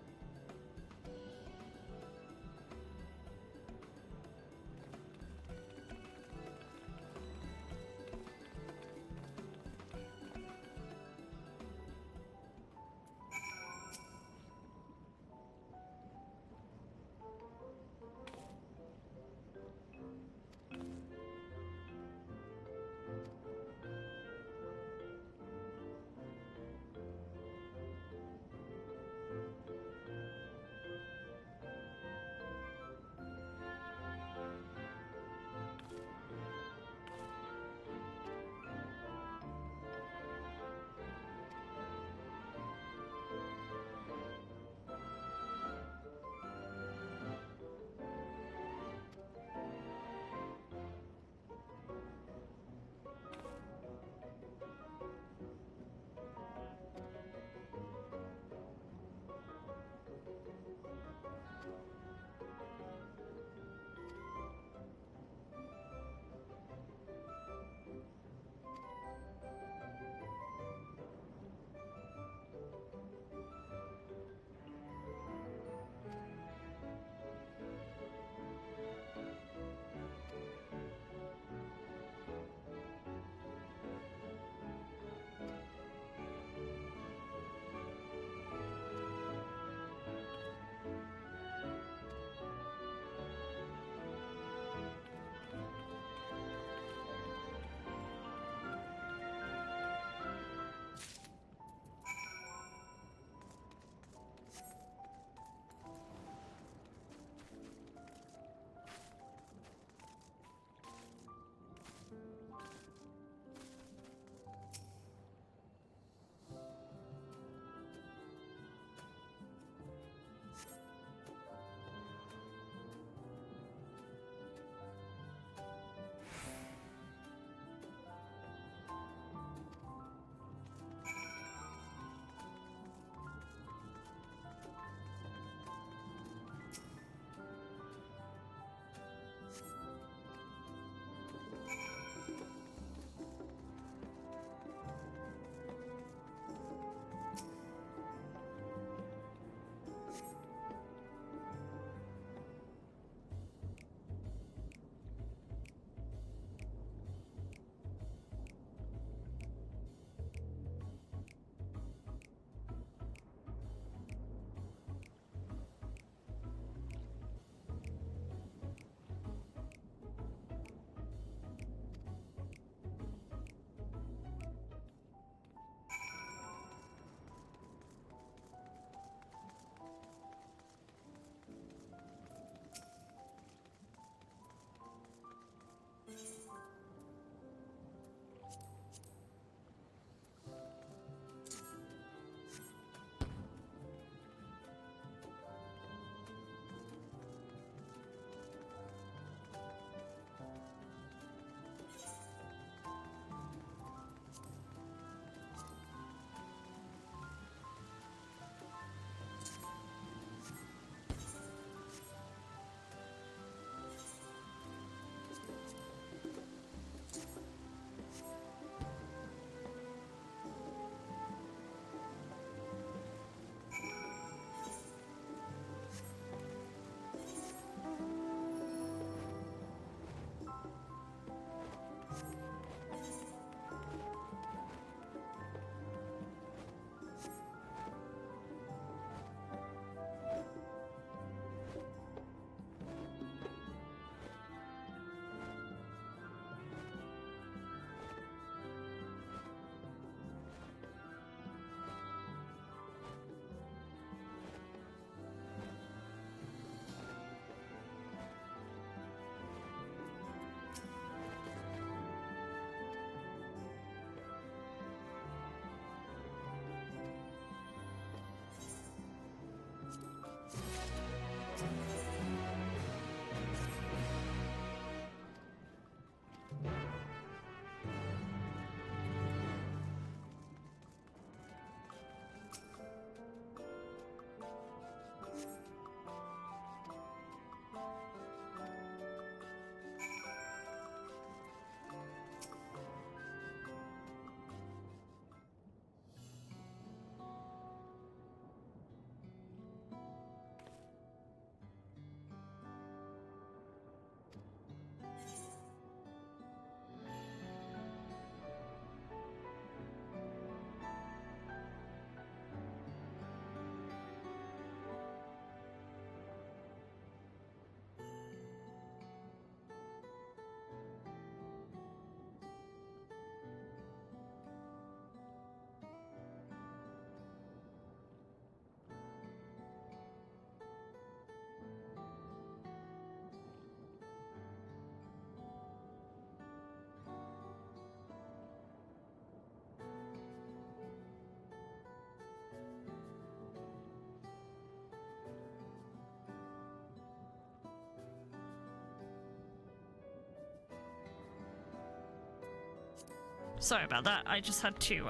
Sorry about that, I just had to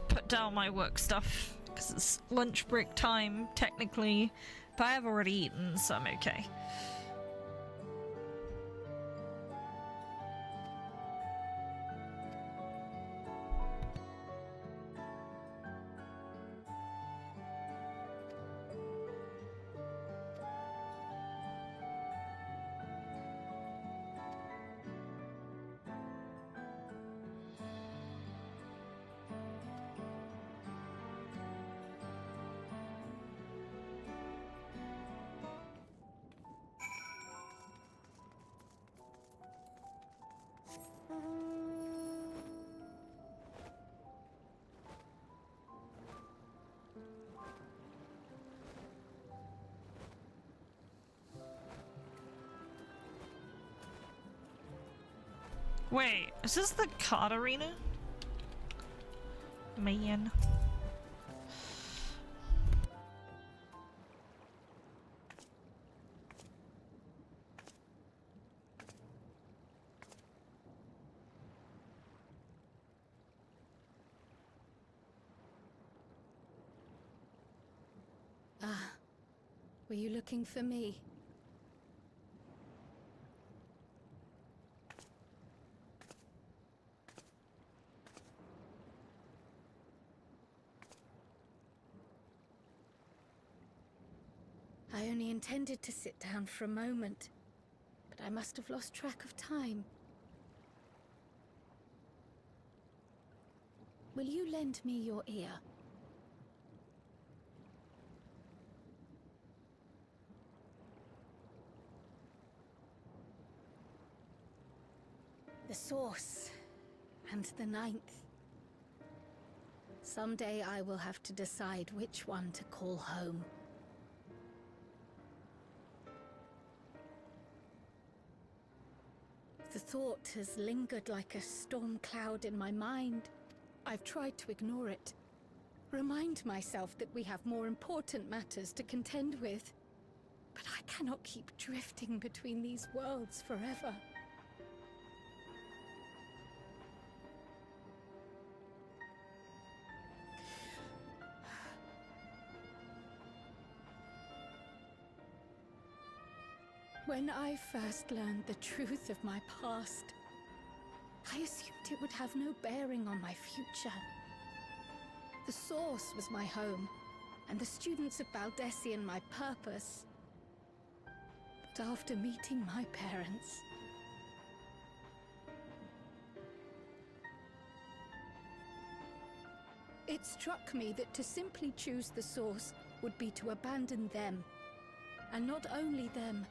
put down my work stuff because it's lunch break time technically, but I have already eaten, so I'm okay. Wait, is this the card arena? Man. Ah, were you looking for me? I only intended to sit down for a moment, but I must have lost track of time. Will you lend me your ear? The Source and the Ninth. Someday I will have to decide which one to call home. The thought has lingered like a storm cloud in my mind. I've tried to ignore it, remind myself that we have more important matters to contend with. But I cannot keep drifting between these worlds forever. When I first learned the truth of my past, I assumed it would have no bearing on my future. The Source was my home, and the students of Baldessian my purpose. But after meeting my parents, it struck me that to simply choose the Source would be to abandon them. And not only them,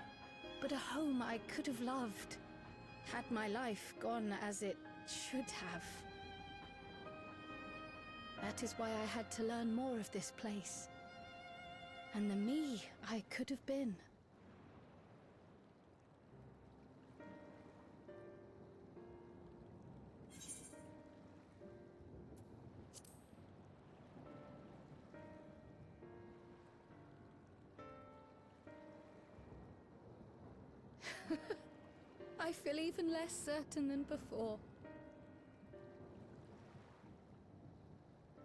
but a home I could have loved, had my life gone as it should have. That is why I had to learn more of this place, and the me I could have been. I feel even less certain than before.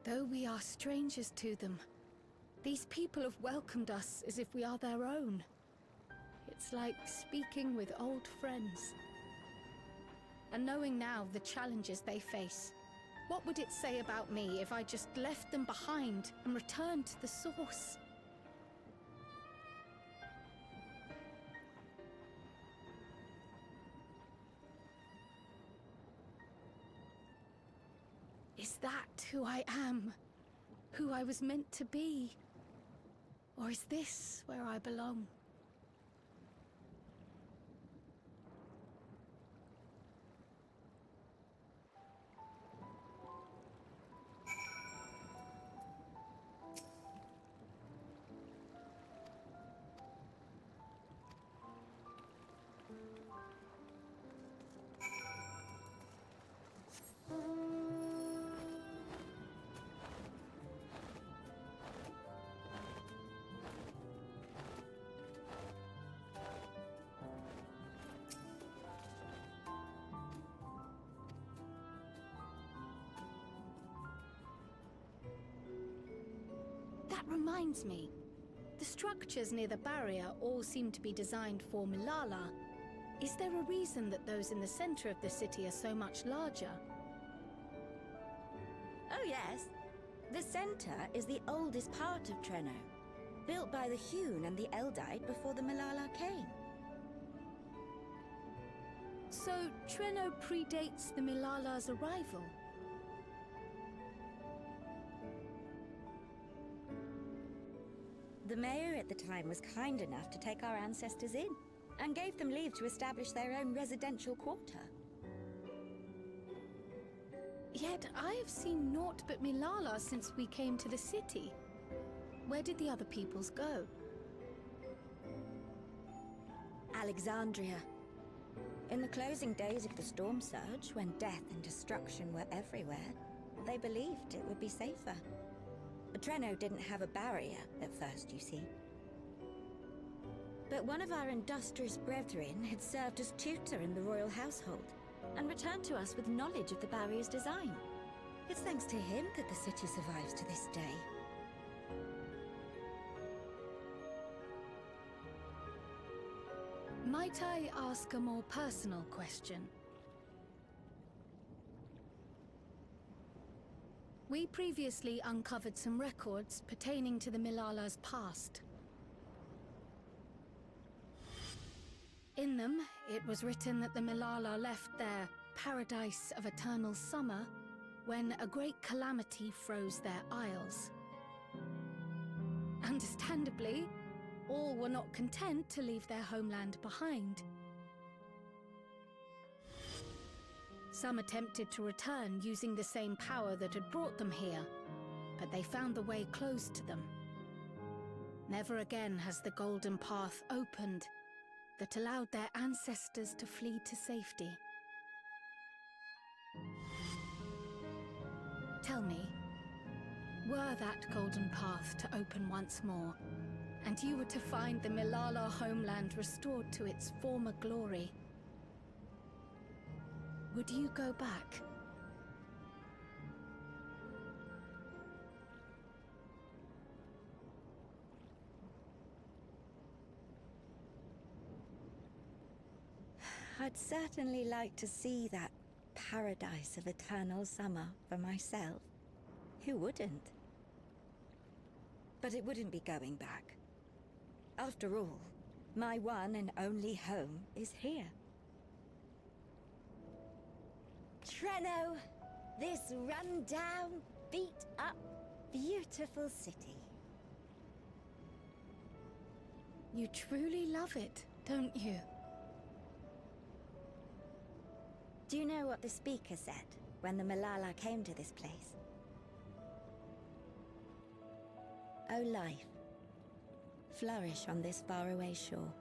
Though we are strangers to them, these people have welcomed us as if we are their own. It's like speaking with old friends. And knowing now the challenges they face, what would it say about me if I just left them behind and returned to the Source? Is that who I am? Who I was meant to be? Or is this where I belong? reminds me. The structures near the barrier all seem to be designed for Milala. Is there a reason that those in the center of the city are so much larger? Oh yes. The center is the oldest part of Treno, built by the Hewn and the Eldite before the Milala came. So Treno predates the Milala's arrival? The mayor at the time was kind enough to take our ancestors in, and gave them leave to establish their own residential quarter. Yet I have seen naught but Milala since we came to the city. Where did the other peoples go? Alexandria. In the closing days of the Storm Surge, when death and destruction were everywhere, they believed it would be safer. Treno didn't have a barrier at first, you see. But one of our industrious brethren had served as tutor in the royal household, and returned to us with knowledge of the barrier's design. It's thanks to him that the city survives to this day. Might I ask a more personal question? We previously uncovered some records pertaining to the Milala's past. In them, it was written that the Milala left their paradise of eternal summer when a great calamity froze their isles. Understandably, all were not content to leave their homeland behind. Some attempted to return using the same power that had brought them here, but they found the way closed to them. Never again has the golden path opened that allowed their ancestors to flee to safety. Tell me, were that golden path to open once more, and you were to find the Milala homeland restored to its former glory, would you go back? I'd certainly like to see that paradise of eternal summer for myself. Who wouldn't? But it wouldn't be going back. After all, my one and only home is here. Treno, this run-down, beat-up, beautiful city. You truly love it, don't you? Do you know what the speaker said when the Milala came to this place? O life, flourish on this faraway shore.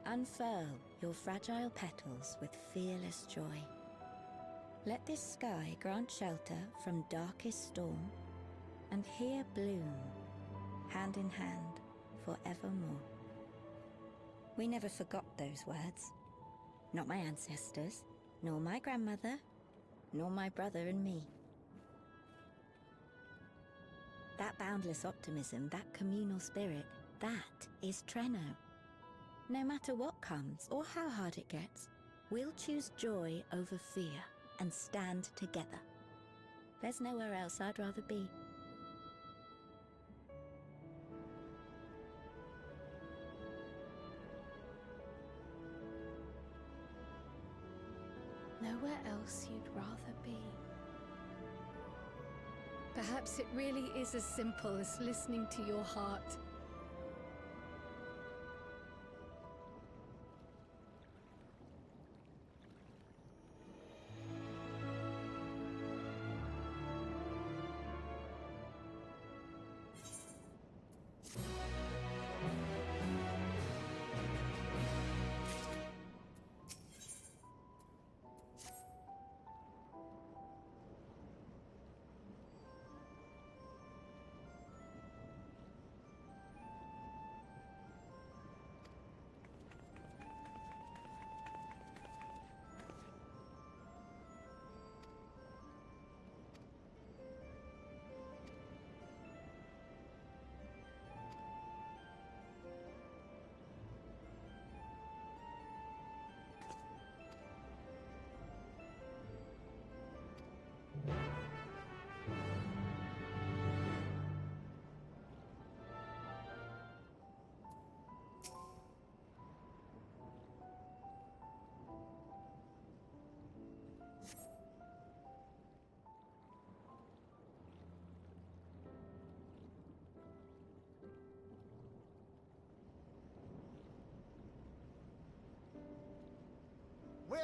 Unfurl your fragile petals with fearless joy. Let this sky grant shelter from darkest storm, and here bloom, hand in hand, forevermore. We never forgot those words. Not my ancestors, nor my grandmother, nor my brother and me. That boundless optimism, that communal spirit, that is Treno. No matter what comes, or how hard it gets, we'll choose joy over fear and stand together. There's nowhere else I'd rather be. Nowhere else you'd rather be. Perhaps it really is as simple as listening to your heart.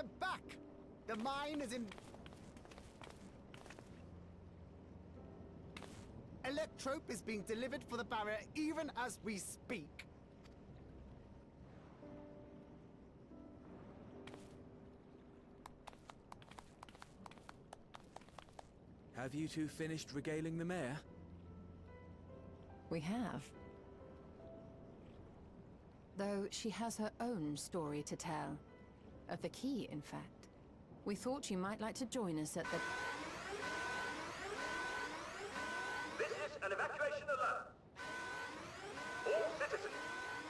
it back! The mine is in... Electrope is being delivered for the barrier even as we speak. Have you two finished regaling the mayor? We have. Though she has her own story to tell. Of the key, in fact. We thought you might like to join us at the... This is an evacuation alert. All citizens,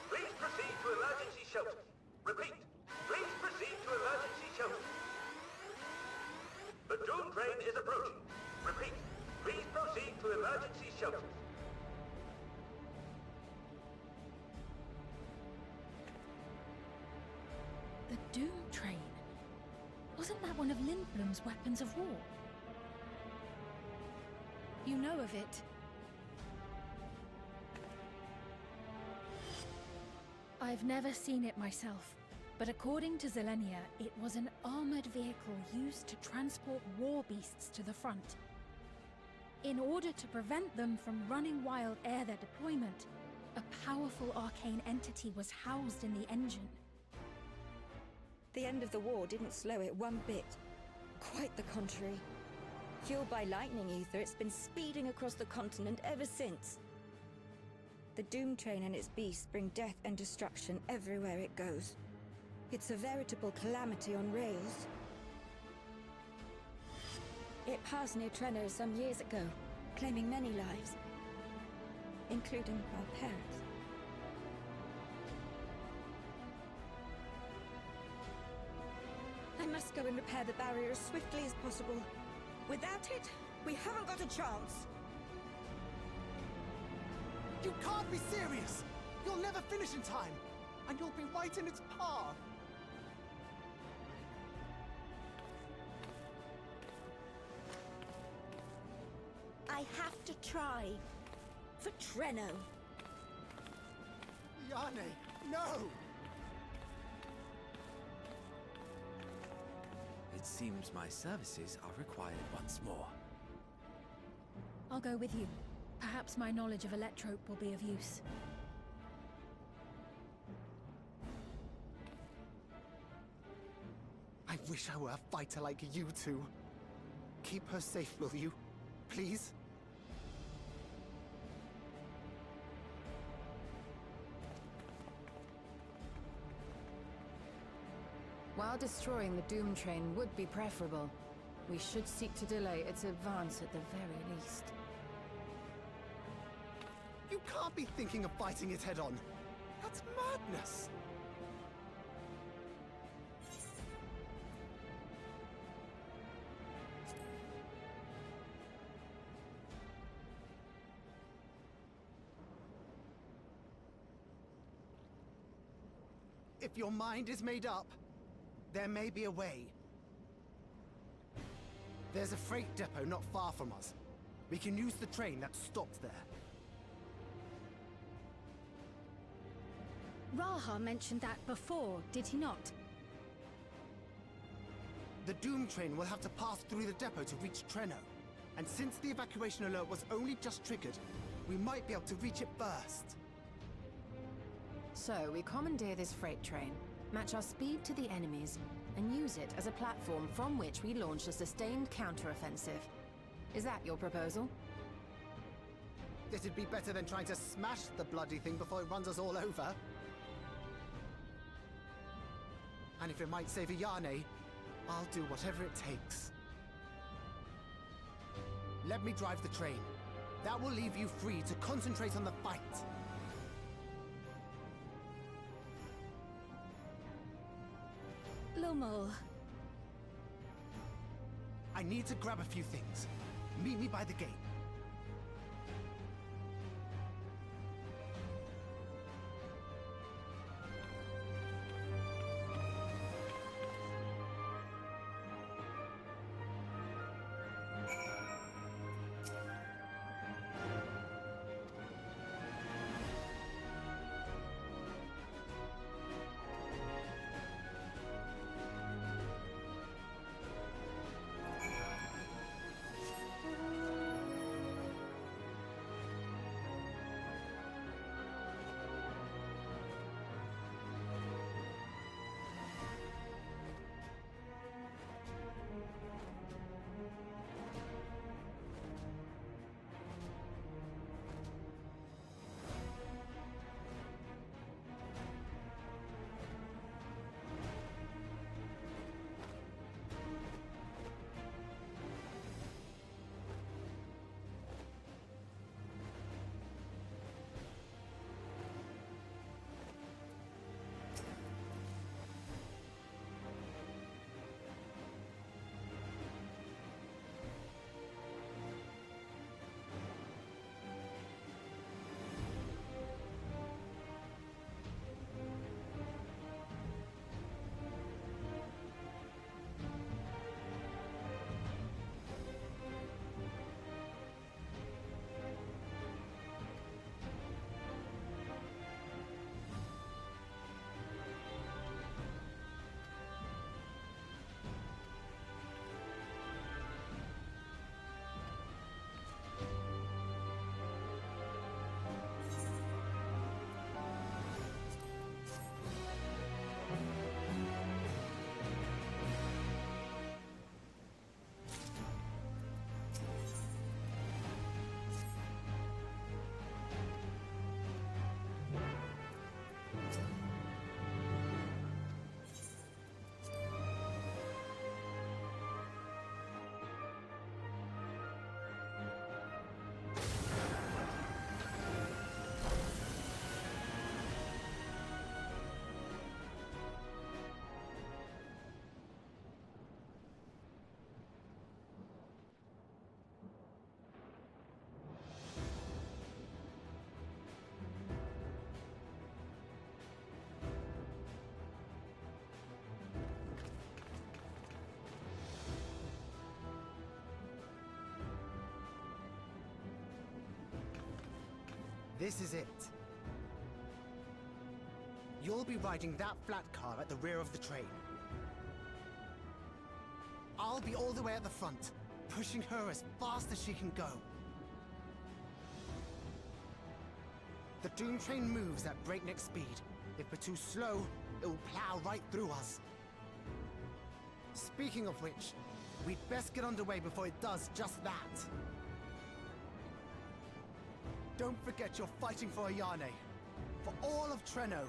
please proceed to emergency shelters. Repeat, please proceed to emergency shelters. The Doom train is approaching. Repeat, please proceed to emergency shelters. The Doom train? Wasn't that one of Lindblom's weapons of war? You know of it? I've never seen it myself, but according to Zelenia, it was an armored vehicle used to transport war beasts to the front. In order to prevent them from running wild ere their deployment, a powerful arcane entity was housed in the engine. The end of the war didn't slow it one bit. Quite the contrary. Fueled by lightning ether, it's been speeding across the continent ever since. The Doom train and its beasts bring death and destruction everywhere it goes. It's a veritable calamity on rails. It passed near Trenno some years ago, claiming many lives, including our parents. I must go and repair the barrier as swiftly as possible. Without it, we haven't got a chance. You can't be serious! You'll never finish in time, and you'll be right in its path. I have to try. For Trenno. Yane, no! It seems my services are required once more. I'll go with you. Perhaps my knowledge of Electrope will be of use. I wish I were a fighter like you two. Keep her safe, will you? Please? While destroying the Doom train would be preferable, we should seek to delay its advance at the very least. You can't be thinking of fighting it head-on. That's madness! If your mind is made up, there may be a way. There's a freight depot not far from us. We can use the train that's stopped there. Raha mentioned that before, did he not? The Doom train will have to pass through the depot to reach Trenno. And since the evacuation alert was only just triggered, we might be able to reach it first. So, we commandeer this freight train, match our speed to the enemies, and use it as a platform from which we launch a sustained counter-offensive. Is that your proposal? This'd be better than trying to smash the bloody thing before it runs us all over. And if it might save Ayane, I'll do whatever it takes. Let me drive the train. That will leave you free to concentrate on the fight. Lumel. I need to grab a few things. Meet me by the gate. This is it. You'll be riding that flat car at the rear of the train. I'll be all the way at the front, pushing her as fast as she can go. The Doom train moves at breakneck speed. If we're too slow, it will plow right through us. Speaking of which, we'd best get underway before it does just that. Don't forget you're fighting for Ayane. For all of Treno.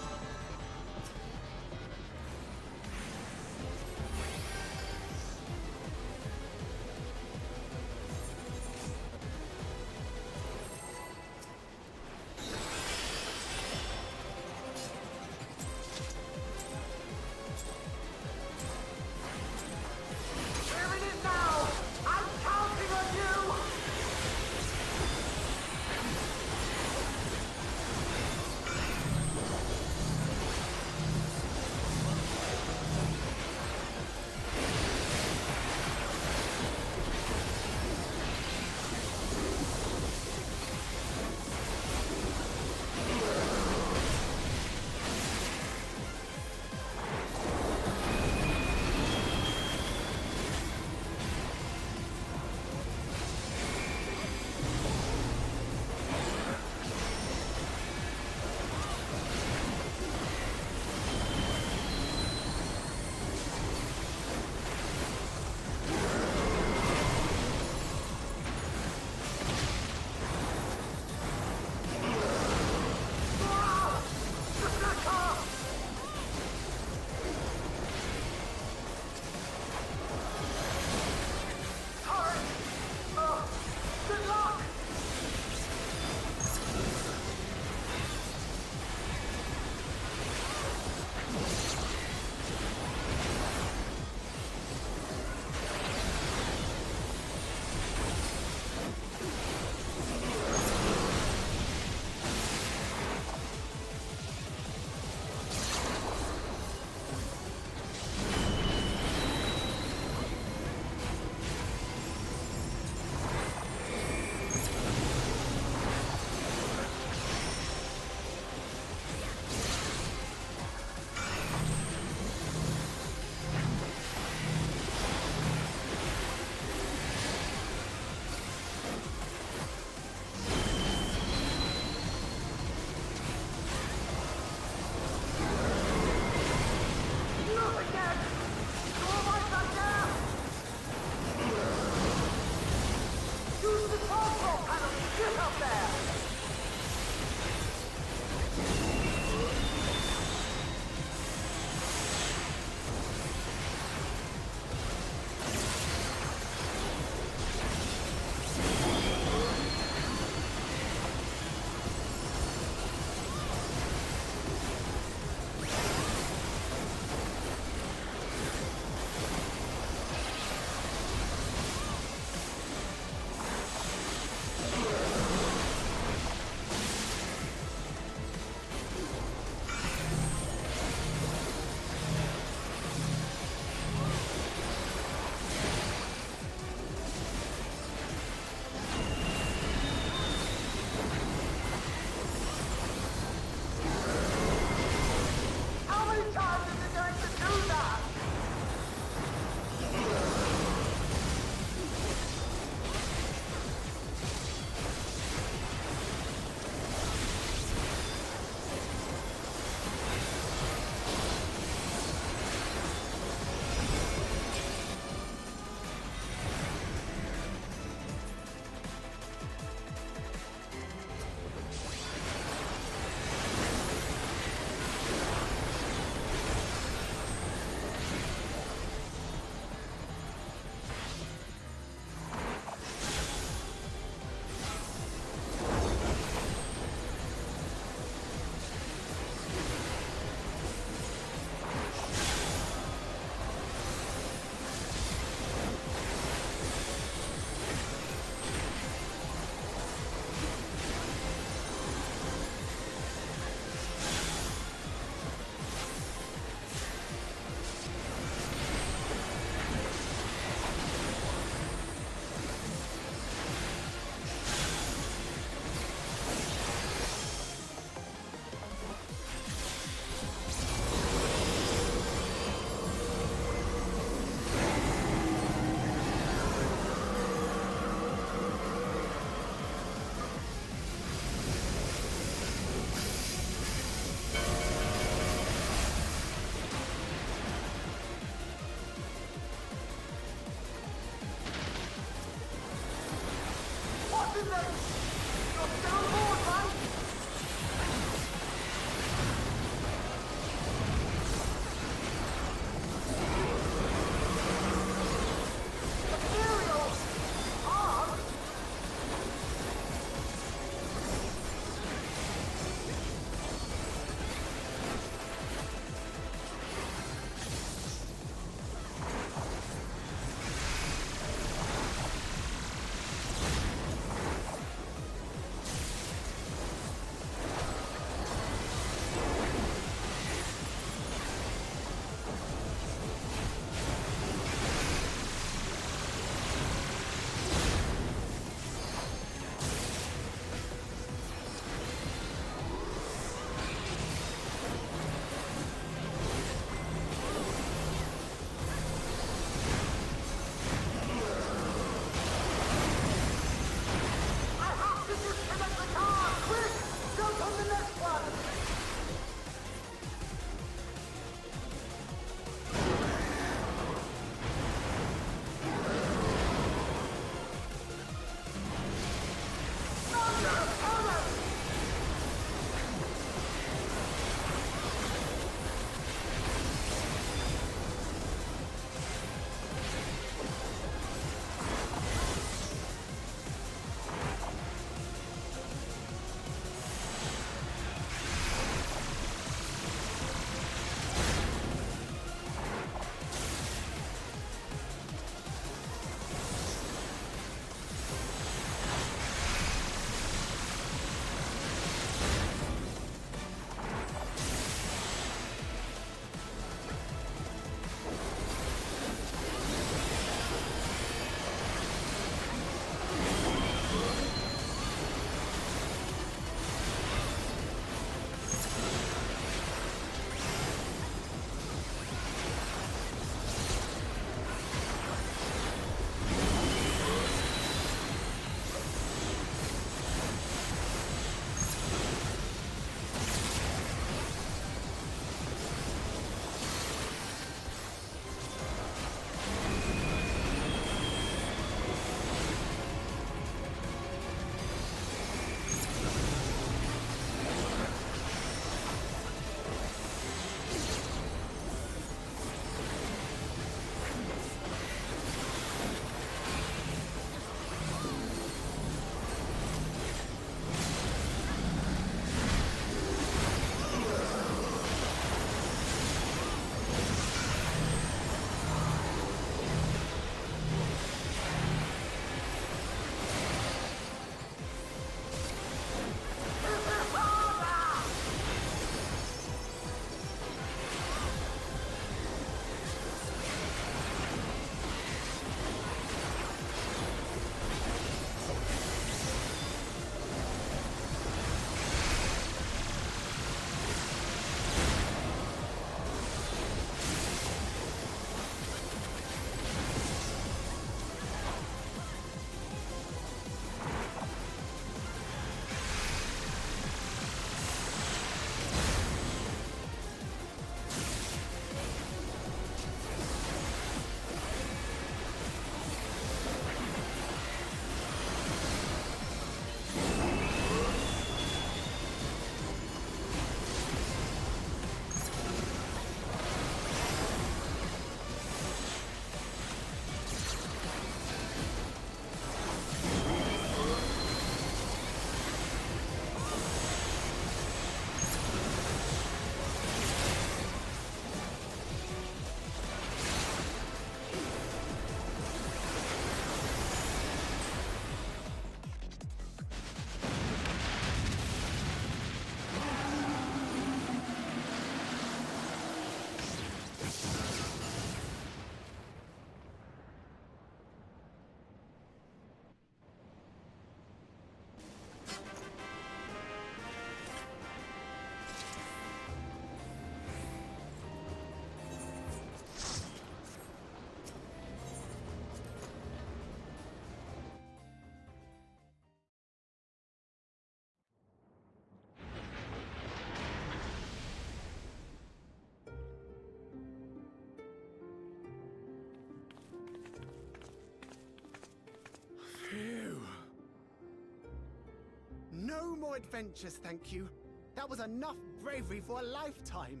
No adventures, thank you. That was enough bravery for a lifetime.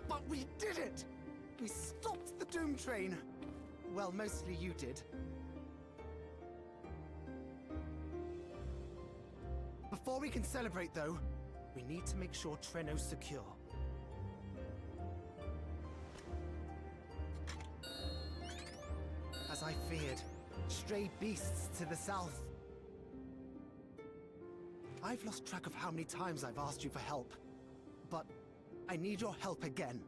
But we did it! We stopped the Doom Train. Well, mostly you did. Before we can celebrate, though, we need to make sure Treno's secure. As I feared, stray beasts to the south. I've lost track of how many times I've asked you for help, but I need your help again.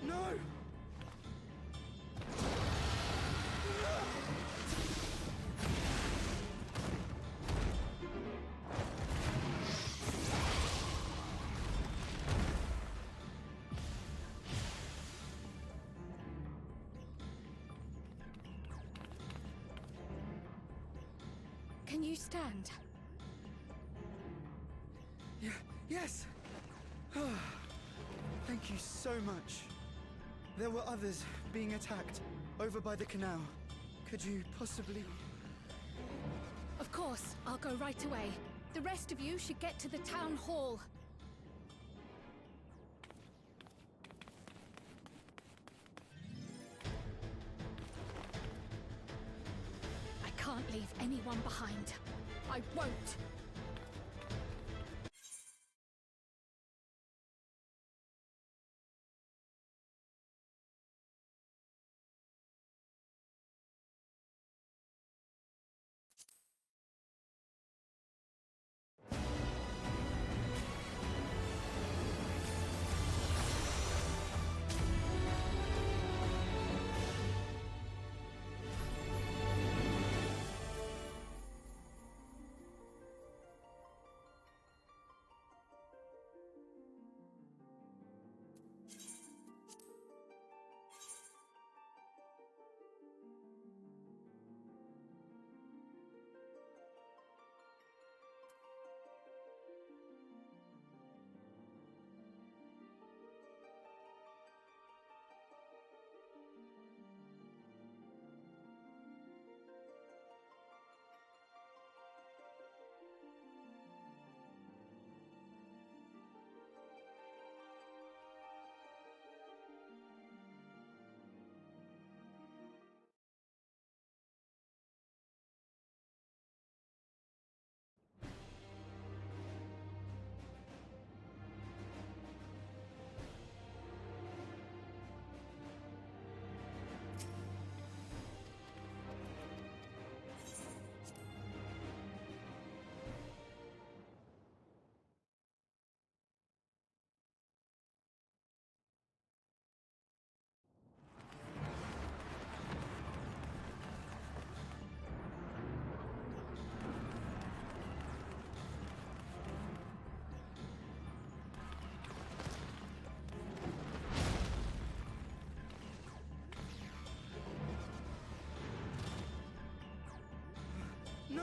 No! Can you stand? Yes! Thank you so much. There were others being attacked over by the canal. Could you possibly... Of course, I'll go right away. The rest of you should get to the town hall. I can't leave anyone behind. I won't! No!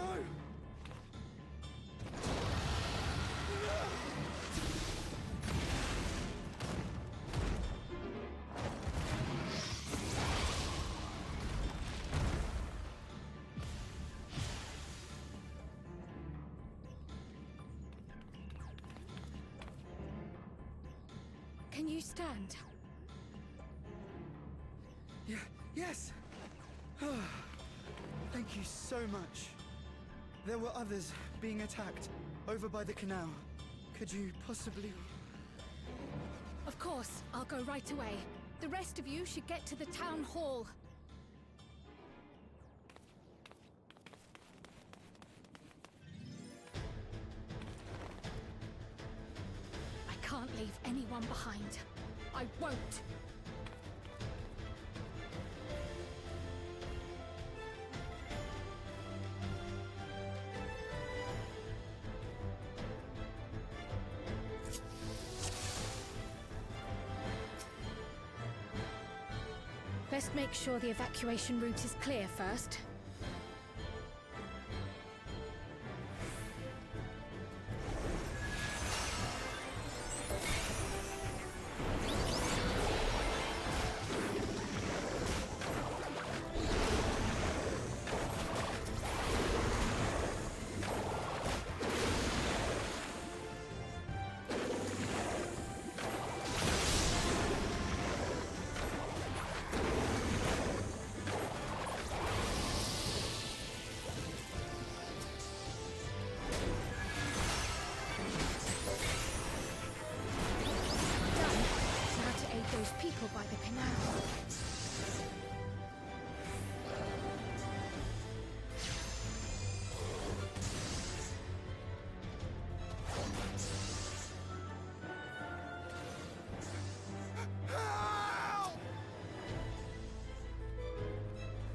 Can you stand? Yes! Thank you so much. There were others being attacked over by the canal. Could you possibly... Of course, I'll go right away. The rest of you should get to the town hall. I can't leave anyone behind. I won't. Best make sure the evacuation route is clear first. People by the canal.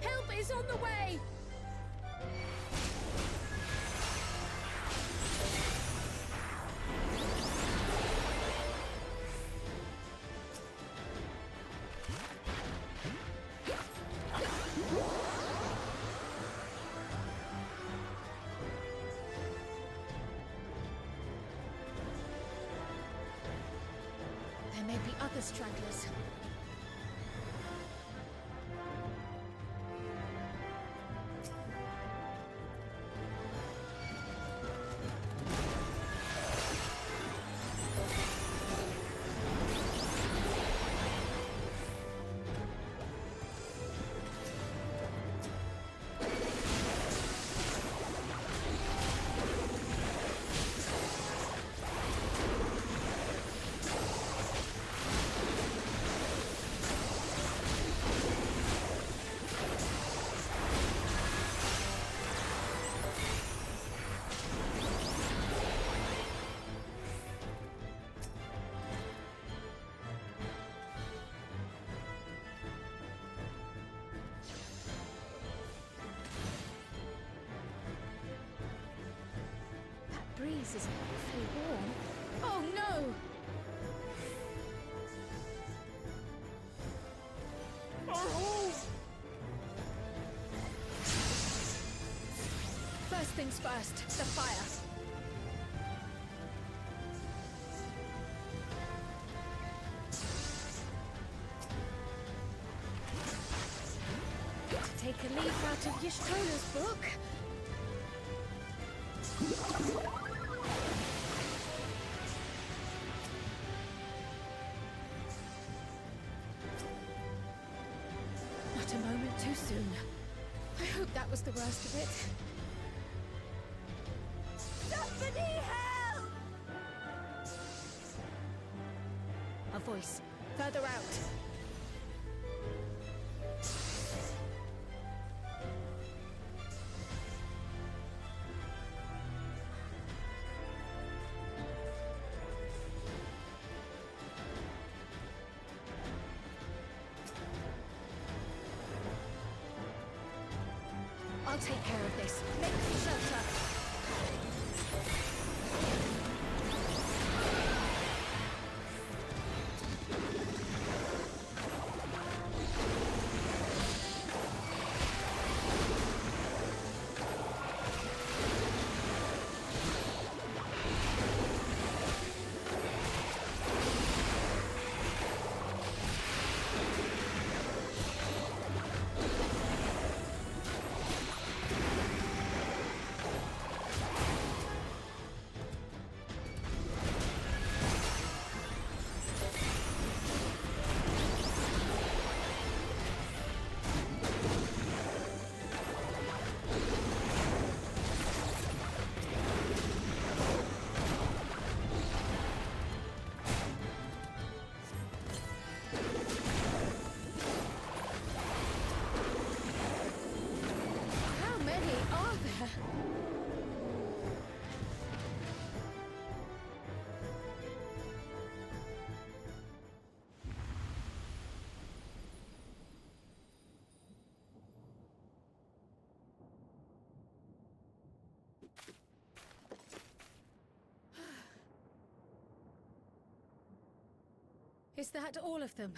Help is on the way! There may be other stragglers. Breeze is awfully warm. Oh no! First things first, the fire. Take a leaf out of Y'shtola's book. Not a moment too soon. I hope that was the worst of it. Somebody help! A voice, further out. I'll take care of this. Make shelter. Is that all of them?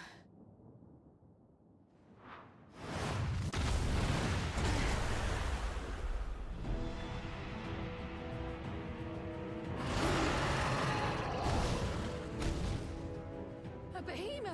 A behemoth!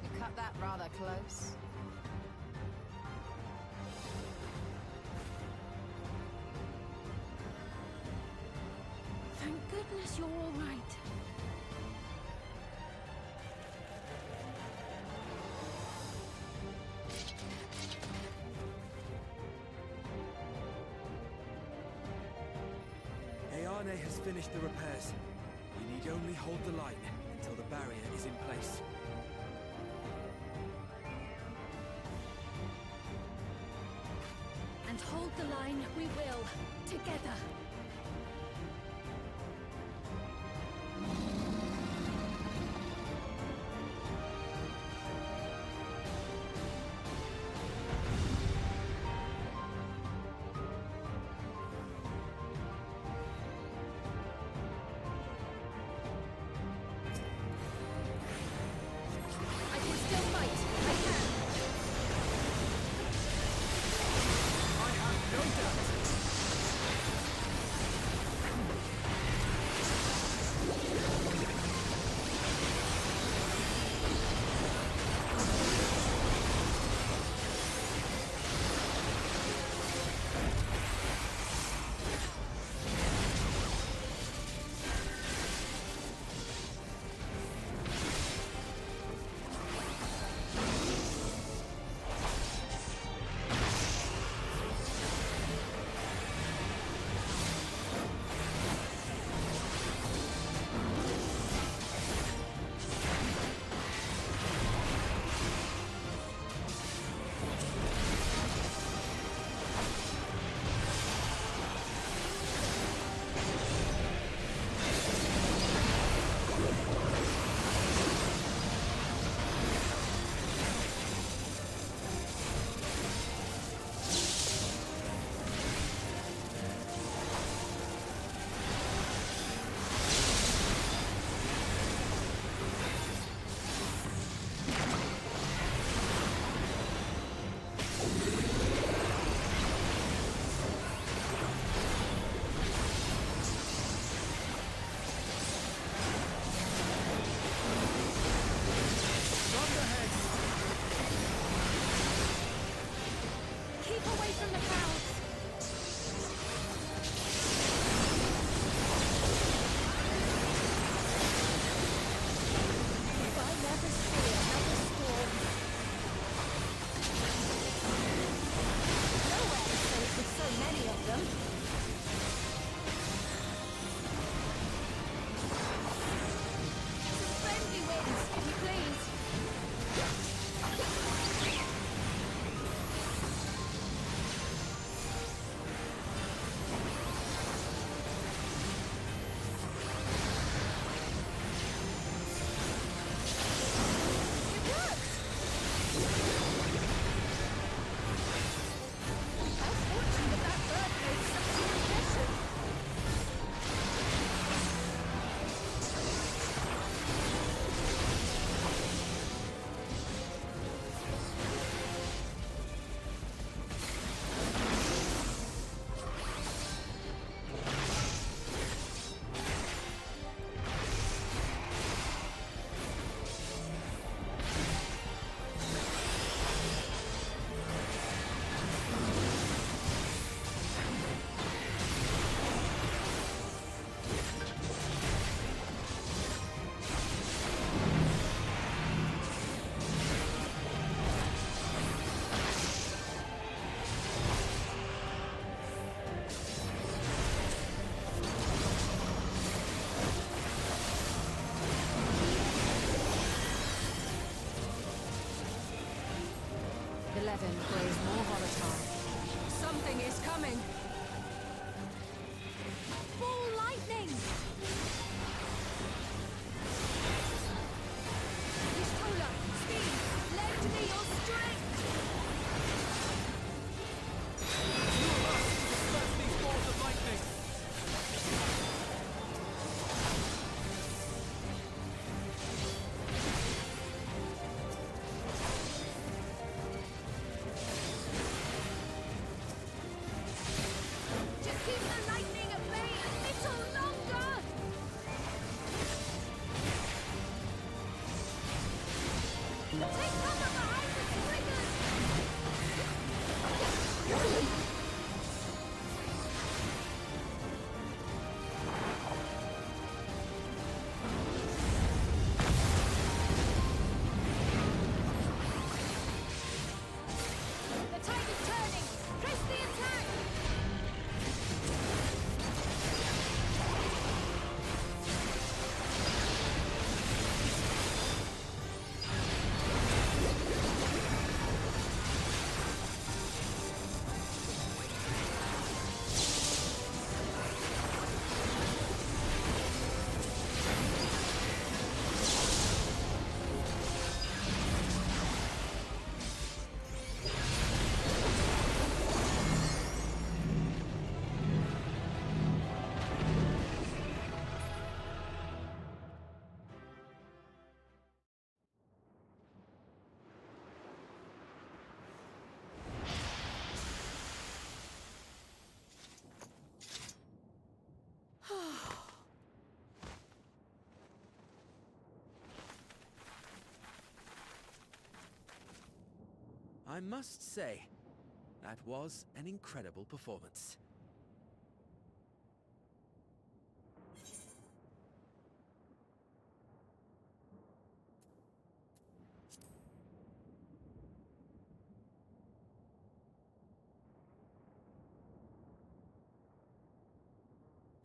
You cut that rather close. Thank goodness you're all right. Ayane has finished the repairs. We need only hold the line until the barrier is in place. And hold the line we will, together. I can still fight. I can. I have no doubt. Keep away from the crowds. If I never see another storm. Nowhere is safe with so many of them. Friendly winds, if you please. I must say, that was an incredible performance.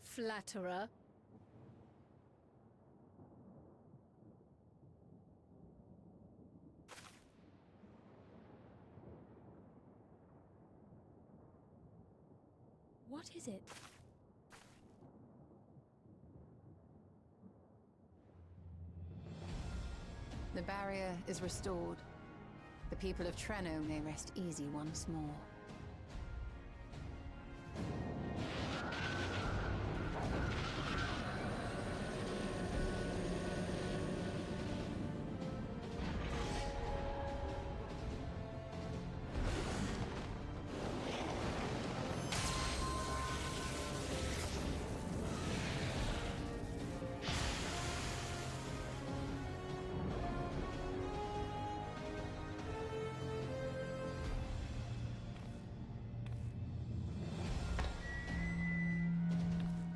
Flatterer. What is it? The barrier is restored. The people of Treno may rest easy once more.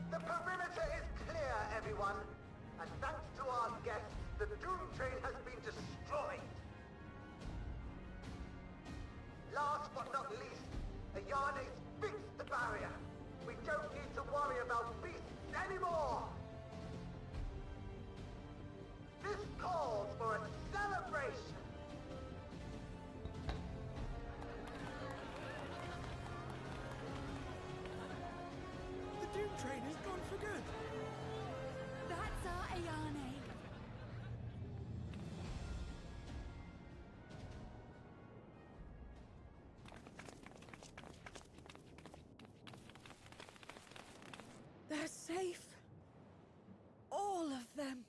The perimeter is clear, everyone. And thanks to our guests, the Doom Train has been destroyed. Last but not least, Ayane's fixed the barrier. We don't need to worry about beasts anymore. This calls for a celebration. The Doom Train is gone for good. That's our Ayane. They're safe. All of them.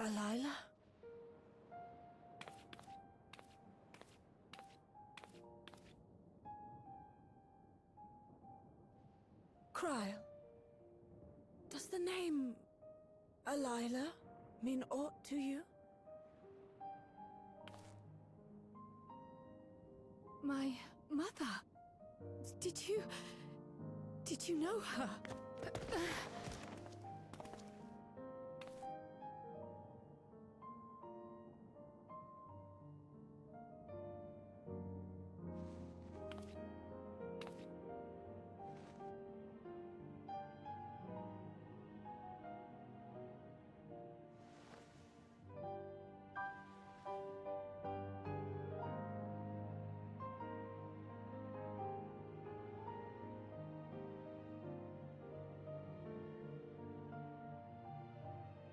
Alila? Kryl, does the name Alila mean aught to you? My mother? Did you know her?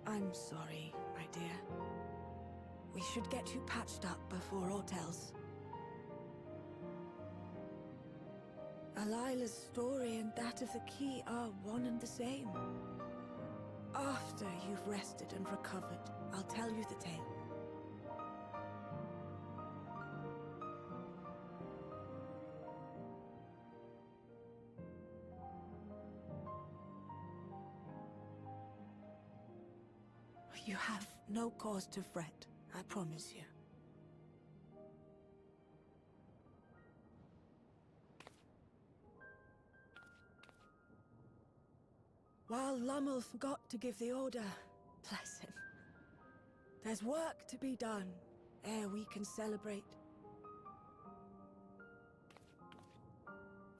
I'm sorry, my dear. We should get you patched up before aught else. Alila's story and that of the key are one and the same. After you've rested and recovered, I'll tell you the tale. You have no cause to fret, I promise you. While Lummel forgot to give the order, bless him, there's work to be done ere we can celebrate.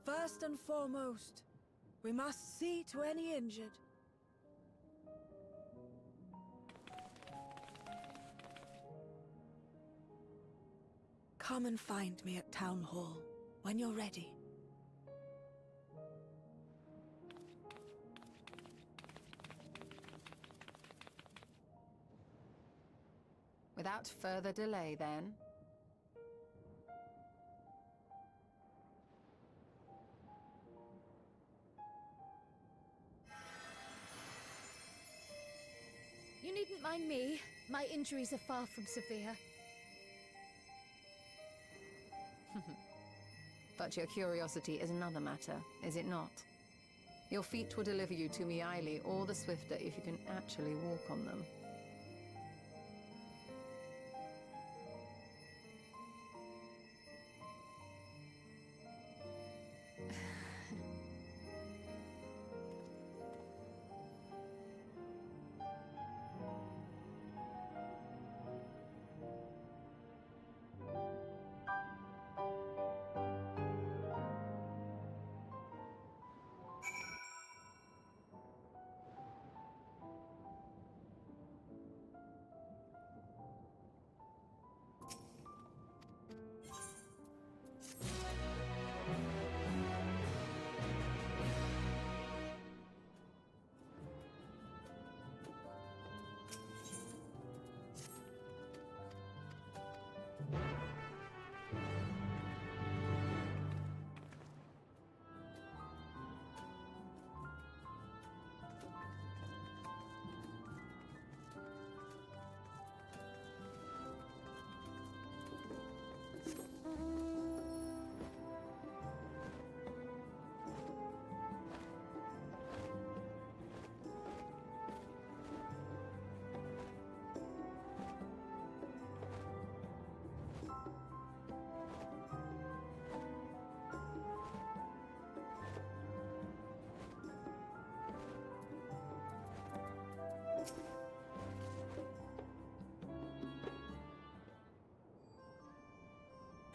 First and foremost, we must see to any injured. Come and find me at Town Hall when you're ready. Without further delay, then. needn't mind me. My injuries are far from severe. But your curiosity is another matter, is it not? Your feet will deliver you to Miaili all the swifter if you can actually walk on them.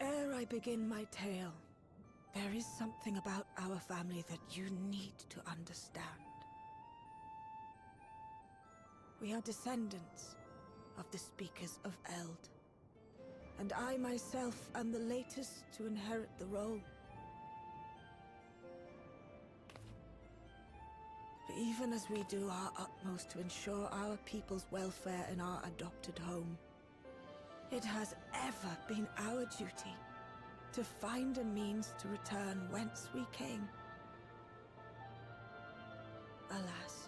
Ere I begin my tale, there is something about our family that you need to understand. We are descendants of the Speakers of Eld, and I myself am the latest to inherit the role. But even as we do our utmost to ensure our people's welfare in our adopted home, it has ever been our duty to find a means to return whence we came. Alas,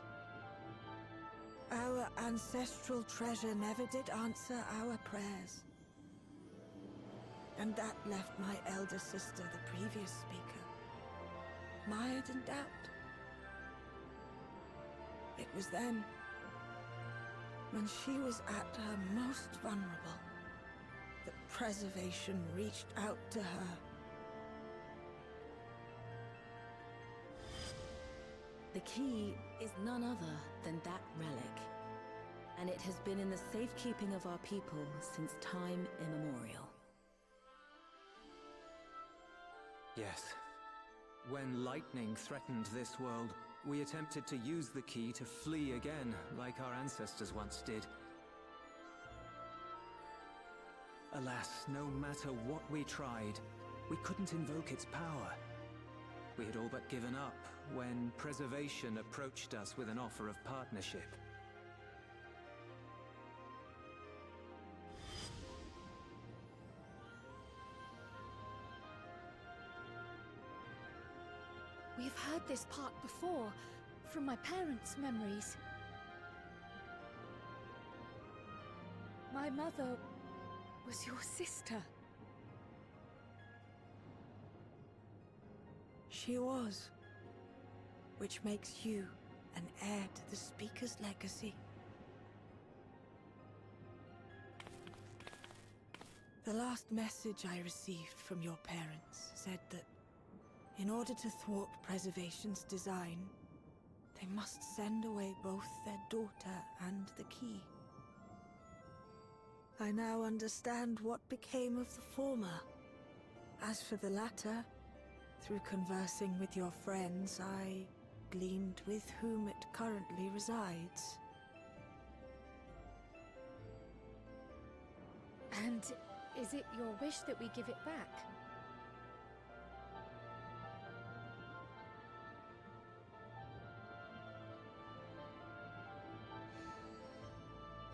our ancestral treasure never did answer our prayers. And that left my elder sister, the previous speaker, mired in doubt. It was then, when she was at her most vulnerable, that preservation reached out to her. The key is none other than that relic, and it has been in the safekeeping of our people since time immemorial. Yes. When lightning threatened this world, we attempted to use the key to flee again, like our ancestors once did. Alas, no matter what we tried, we couldn't invoke its power. We had all but given up when Preservation approached us with an offer of partnership. We've heard this part before, from my parents' memories. My mother was your sister. She was. Which makes you an heir to the Speaker's legacy. The last message I received from your parents said that in order to thwart Preservation's design, they must send away both their daughter and the key. I now understand what became of the former. As for the latter, through conversing with your friends, I gleaned with whom it currently resides. And is it your wish that we give it back?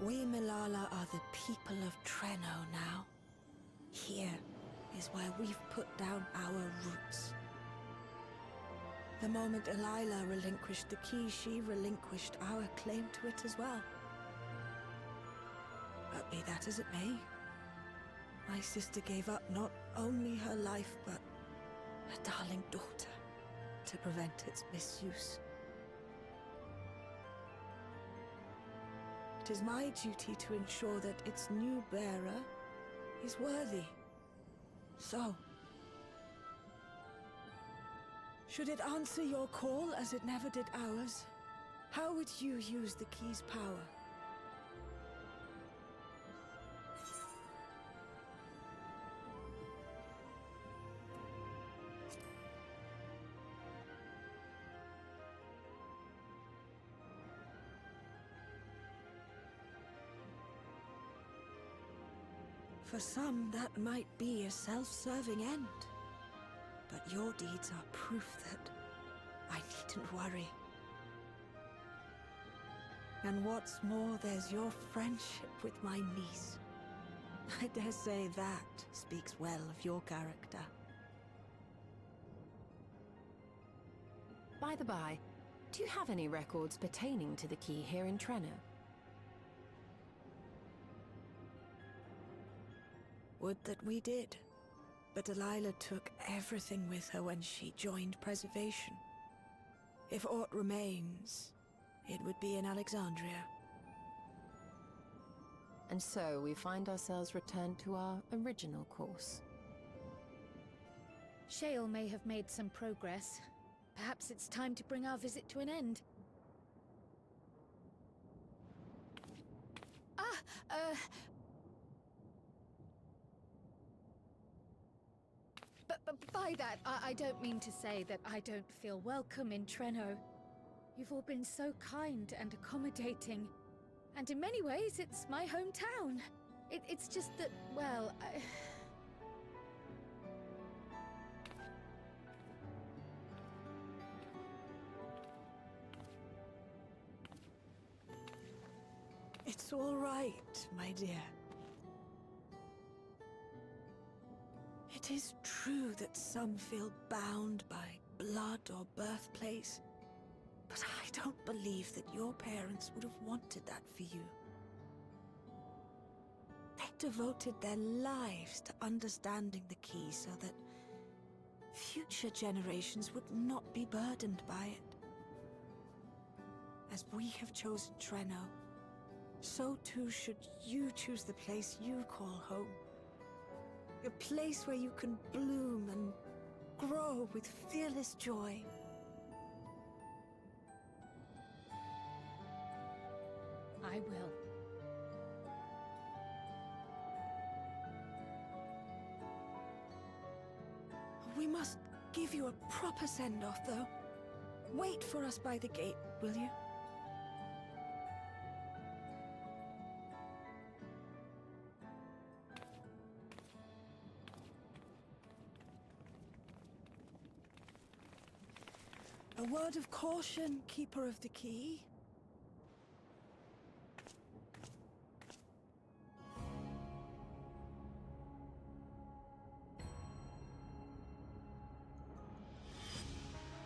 We Milala are the people of Treno now. Here is where we've put down our roots. The moment Elila relinquished the key, she relinquished our claim to it as well. Be that as it may, my sister gave up not only her life, but her darling daughter, to prevent its misuse. It is my duty to ensure that its new bearer is worthy. So, should it answer your call as it never did ours, how would you use the key's power? For some, that might be a self-serving end. But your deeds are proof that I needn't worry. And what's more, there's your friendship with my niece. I dare say that speaks well of your character. By the by, do you have any records pertaining to the key here in Trenno? Would that we did. But Delilah took everything with her when she joined Preservation. If aught remains, it would be in Alexandria. And so we find ourselves returned to our original course. Shale may have made some progress. Perhaps it's time to bring our visit to an end. But by that, I don't mean to say that I don't feel welcome in Trenno. You've all been so kind and accommodating. And in many ways, it's my hometown. It's just that, well, It's all right, my dear. It is true that some feel bound by blood or birthplace, but I don't believe that your parents would have wanted that for you. They devoted their lives to understanding the key so that future generations would not be burdened by it. As we have chosen Trenno, so too should you choose the place you call home. A place where you can bloom and grow with fearless joy. I will. We must give you a proper send-off, though. Wait for us by the gate, will you? A word of caution, Keeper of the Key.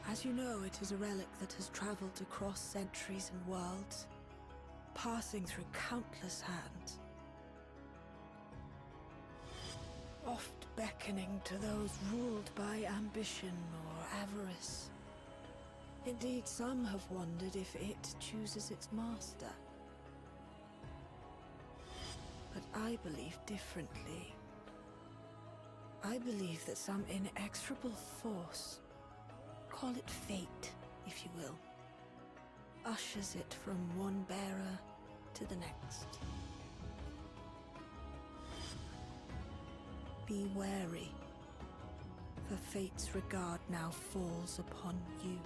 As you know, it is a relic that has traveled across centuries and worlds, passing through countless hands. Oft beckoning to those ruled by ambition or avarice. Indeed, some have wondered if it chooses its master. But I believe differently. I believe that some inexorable force, call it fate, if you will, ushers it from one bearer to the next. Be wary, for fate's regard now falls upon you.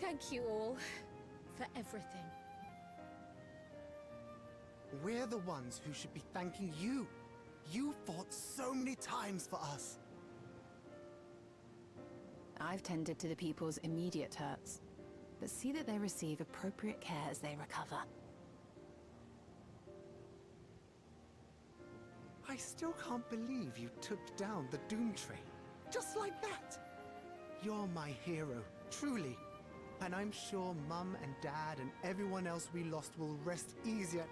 Thank you all for everything. We're the ones who should be thanking you. You fought so many times for us. I've tended to the people's immediate hurts, but see that they receive appropriate care as they recover. I still can't believe you took down the Doom Train. Just like that. You're my hero, truly. And I'm sure Mum and Dad and everyone else we lost will rest easier.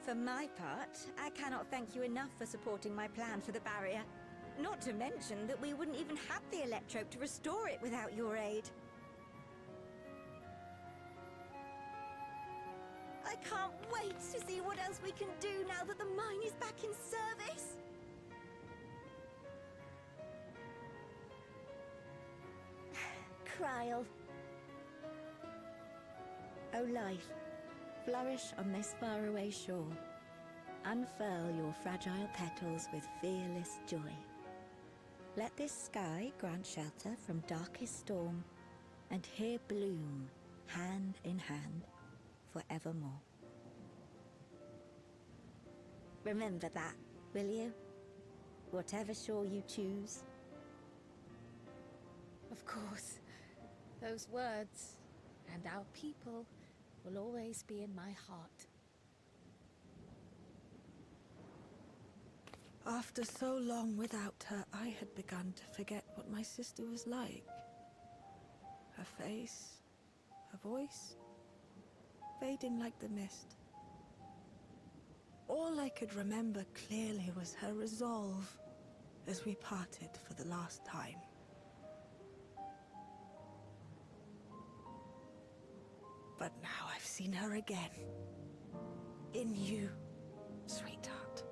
For my part, I cannot thank you enough for supporting my plan for the barrier. Not to mention that we wouldn't even have the Electrope to restore it without your aid. I can't wait to see what else we can do now that the mine is back in service. Kryl. O life, flourish on this faraway shore. Unfurl your fragile petals with fearless joy. Let this sky grant shelter from darkest storm, and here bloom, hand in hand, forevermore. Remember that, will you? Whatever shore you choose. Of course. Those words, and our people, will always be in my heart. After so long without her, I had begun to forget what my sister was like. Her face, her voice, fading like the mist. All I could remember clearly was her resolve as we parted for the last time. But now I've seen her again. In you, sweetheart.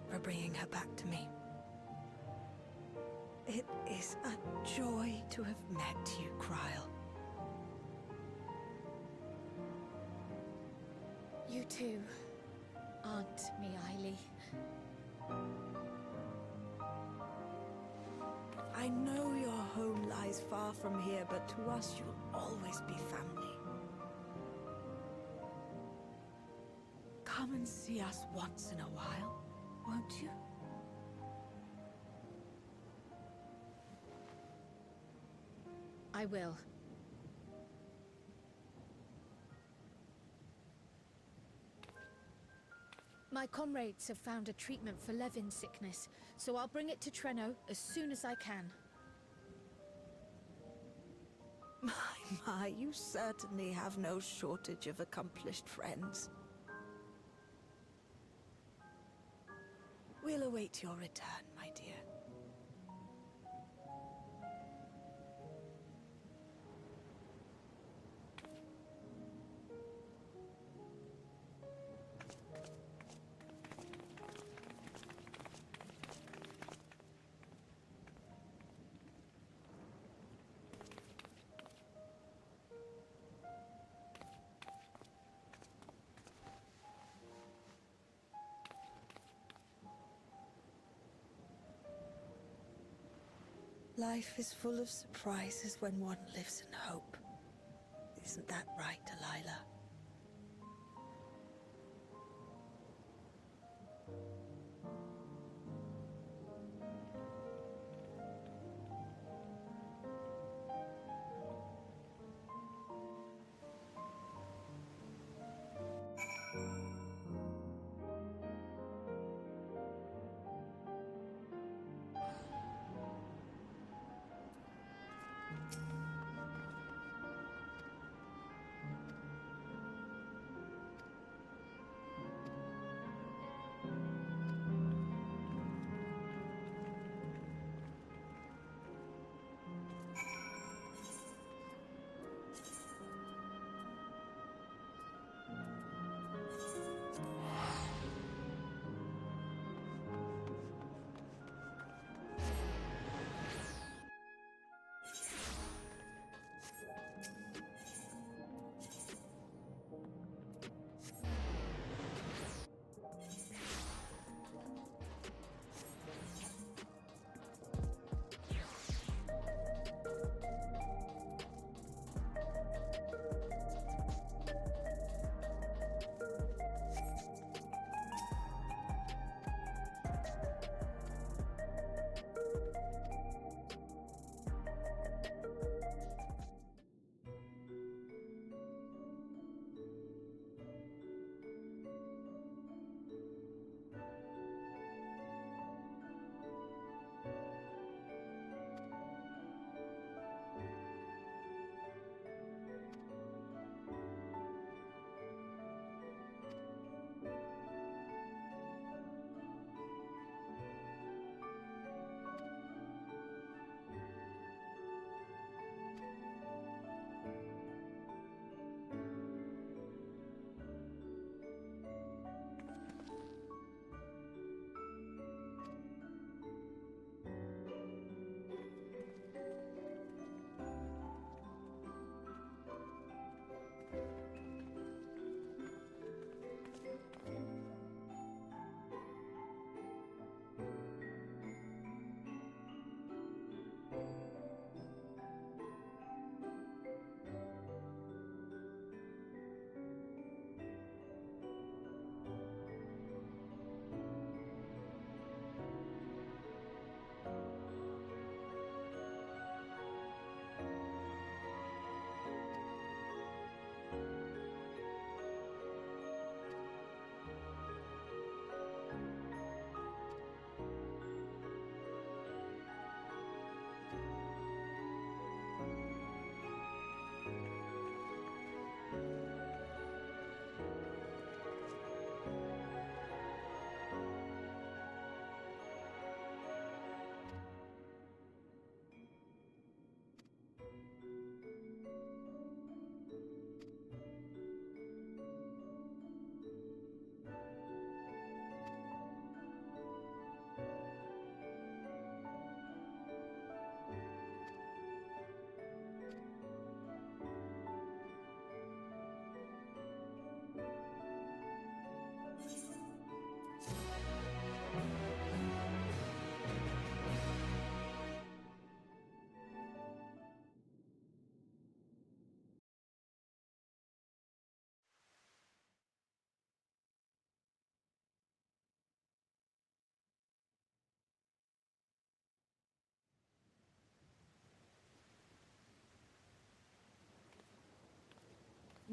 For bringing her back to me. It is a joy to have met you, Kryl. You too, Aunt Miaili. I know your home lies far from here, but to us you'll always be family. Come and see us once in a while, won't you? I will. My comrades have found a treatment for Levin's sickness, so I'll bring it to Treno as soon as I can. My, you certainly have no shortage of accomplished friends. We'll await your return, my dear. Life is full of surprises when one lives in hope. Isn't that right, Delilah?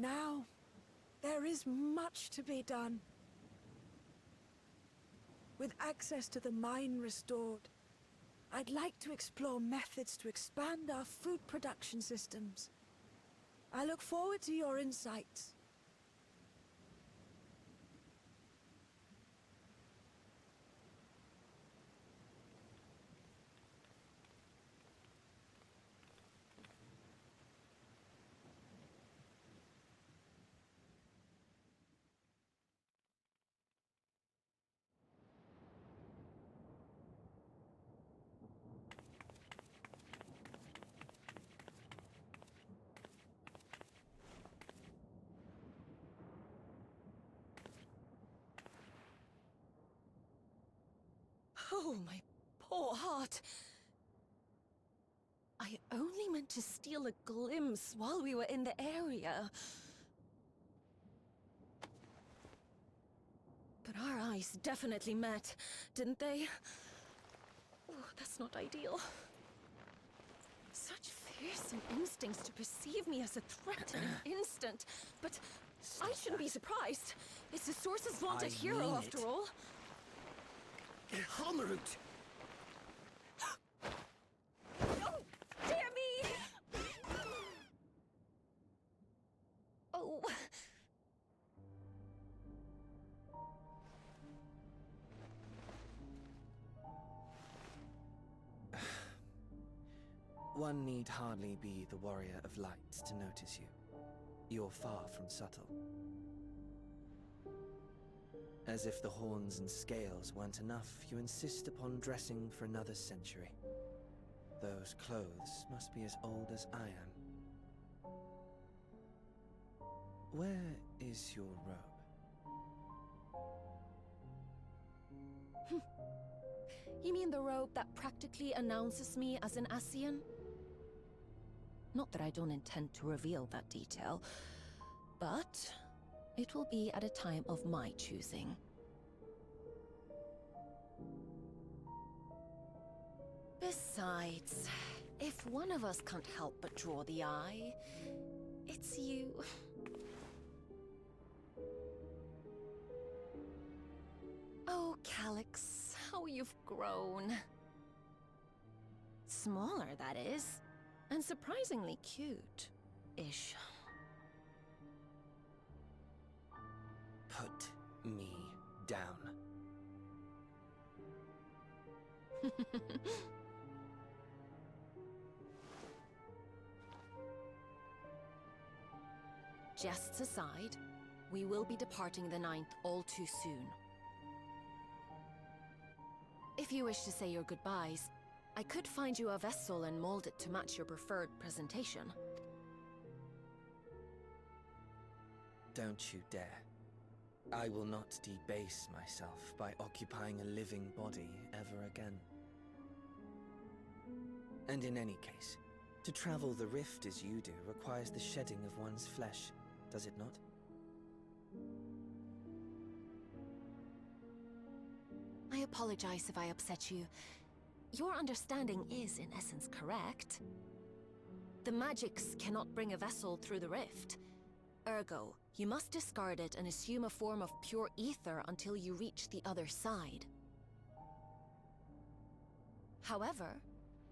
now, there is much to be done. With access to the mine restored, I'd like to explore methods to expand our food production systems. I look forward to your insights. Oh, my poor heart. I only meant to steal a glimpse while we were in the area. But our eyes definitely met, didn't they? Oh, that's not ideal. Such fearsome instincts to perceive me as a threat in an instant. But I shouldn't be surprised. It's the Source's vaunted hero, after all. Halmarut! Oh, dear me! Oh. One need hardly be the warrior of lights to notice you. You're far from subtle. As if the horns and scales weren't enough, you insist upon dressing for another century. Those clothes must be as old as I am. Where is your robe? You mean the robe that practically announces me as an Ascian? Not that I don't intend to reveal that detail, but it will be at a time of my choosing. Besides, if one of us can't help but draw the eye, it's you. Oh, Calyx, how you've grown. Smaller, that is. And surprisingly cute-ish. Put me down. Jests aside, we will be departing the 9th all too soon. If you wish to say your goodbyes, I could find you a vessel and mold it to match your preferred presentation. Don't you dare. I will not debase myself by occupying a living body ever again. And in any case, to travel the rift as you do requires the shedding of one's flesh, does it not? I apologize if I upset you. Your understanding is, in essence, correct. The magics cannot bring a vessel through the rift. Ergo, you must discard it and assume a form of pure ether until you reach the other side. However,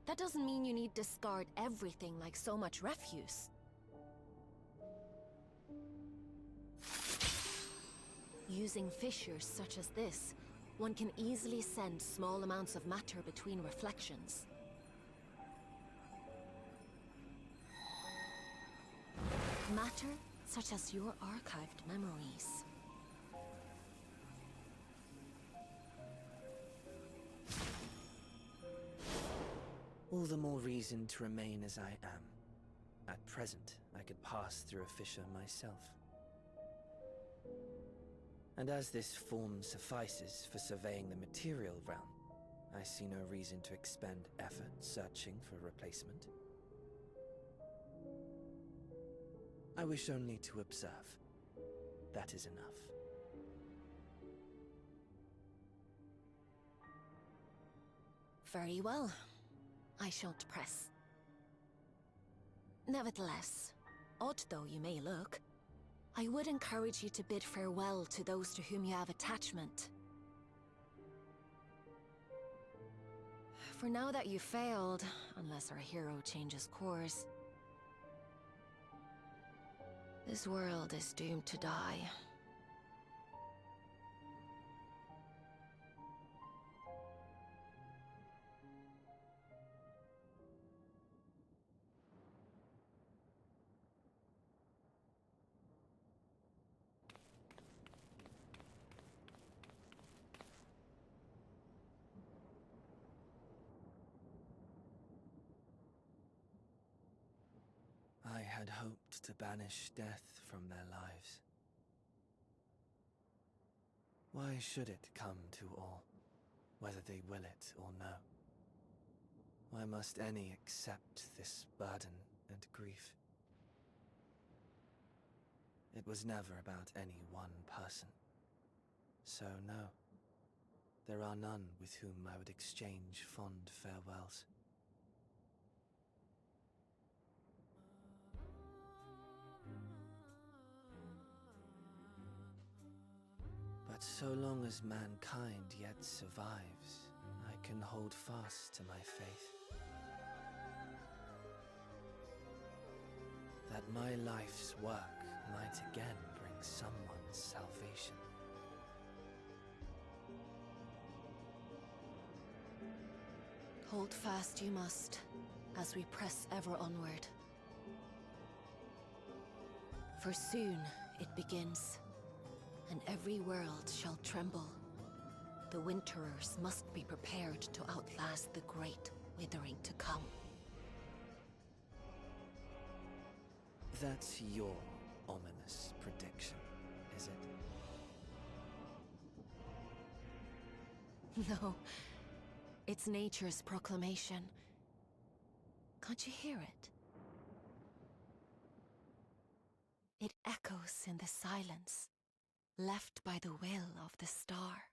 that doesn't mean you need discard everything like so much refuse. Using fissures such as this, one can easily send small amounts of matter between reflections. Matter such as your archived memories. All the more reason to remain as I am. At present, I could pass through a fissure myself. And as this form suffices for surveying the material realm, I see no reason to expend effort searching for a replacement. I wish only to observe. That is enough. Very well. I shan't press. Nevertheless, odd though you may look, I would encourage you to bid farewell to those to whom you have attachment. For now that you failed, unless our hero changes course, this world is doomed to die. I had hoped to banish death from their lives. Why should it come to all, whether they will it or no? Why must any accept this burden and grief? It was never about any one person. So no, there are none with whom I would exchange fond farewells. But so long as mankind yet survives, I can hold fast to my faith. That my life's work might again bring someone's salvation. Hold fast you must, as we press ever onward. For soon it begins, and every world shall tremble. The Winterers must be prepared to outlast the great withering to come. That's your ominous prediction, is it? No, it's nature's proclamation. Can't you hear it? It echoes in the silence, left by the will of the star.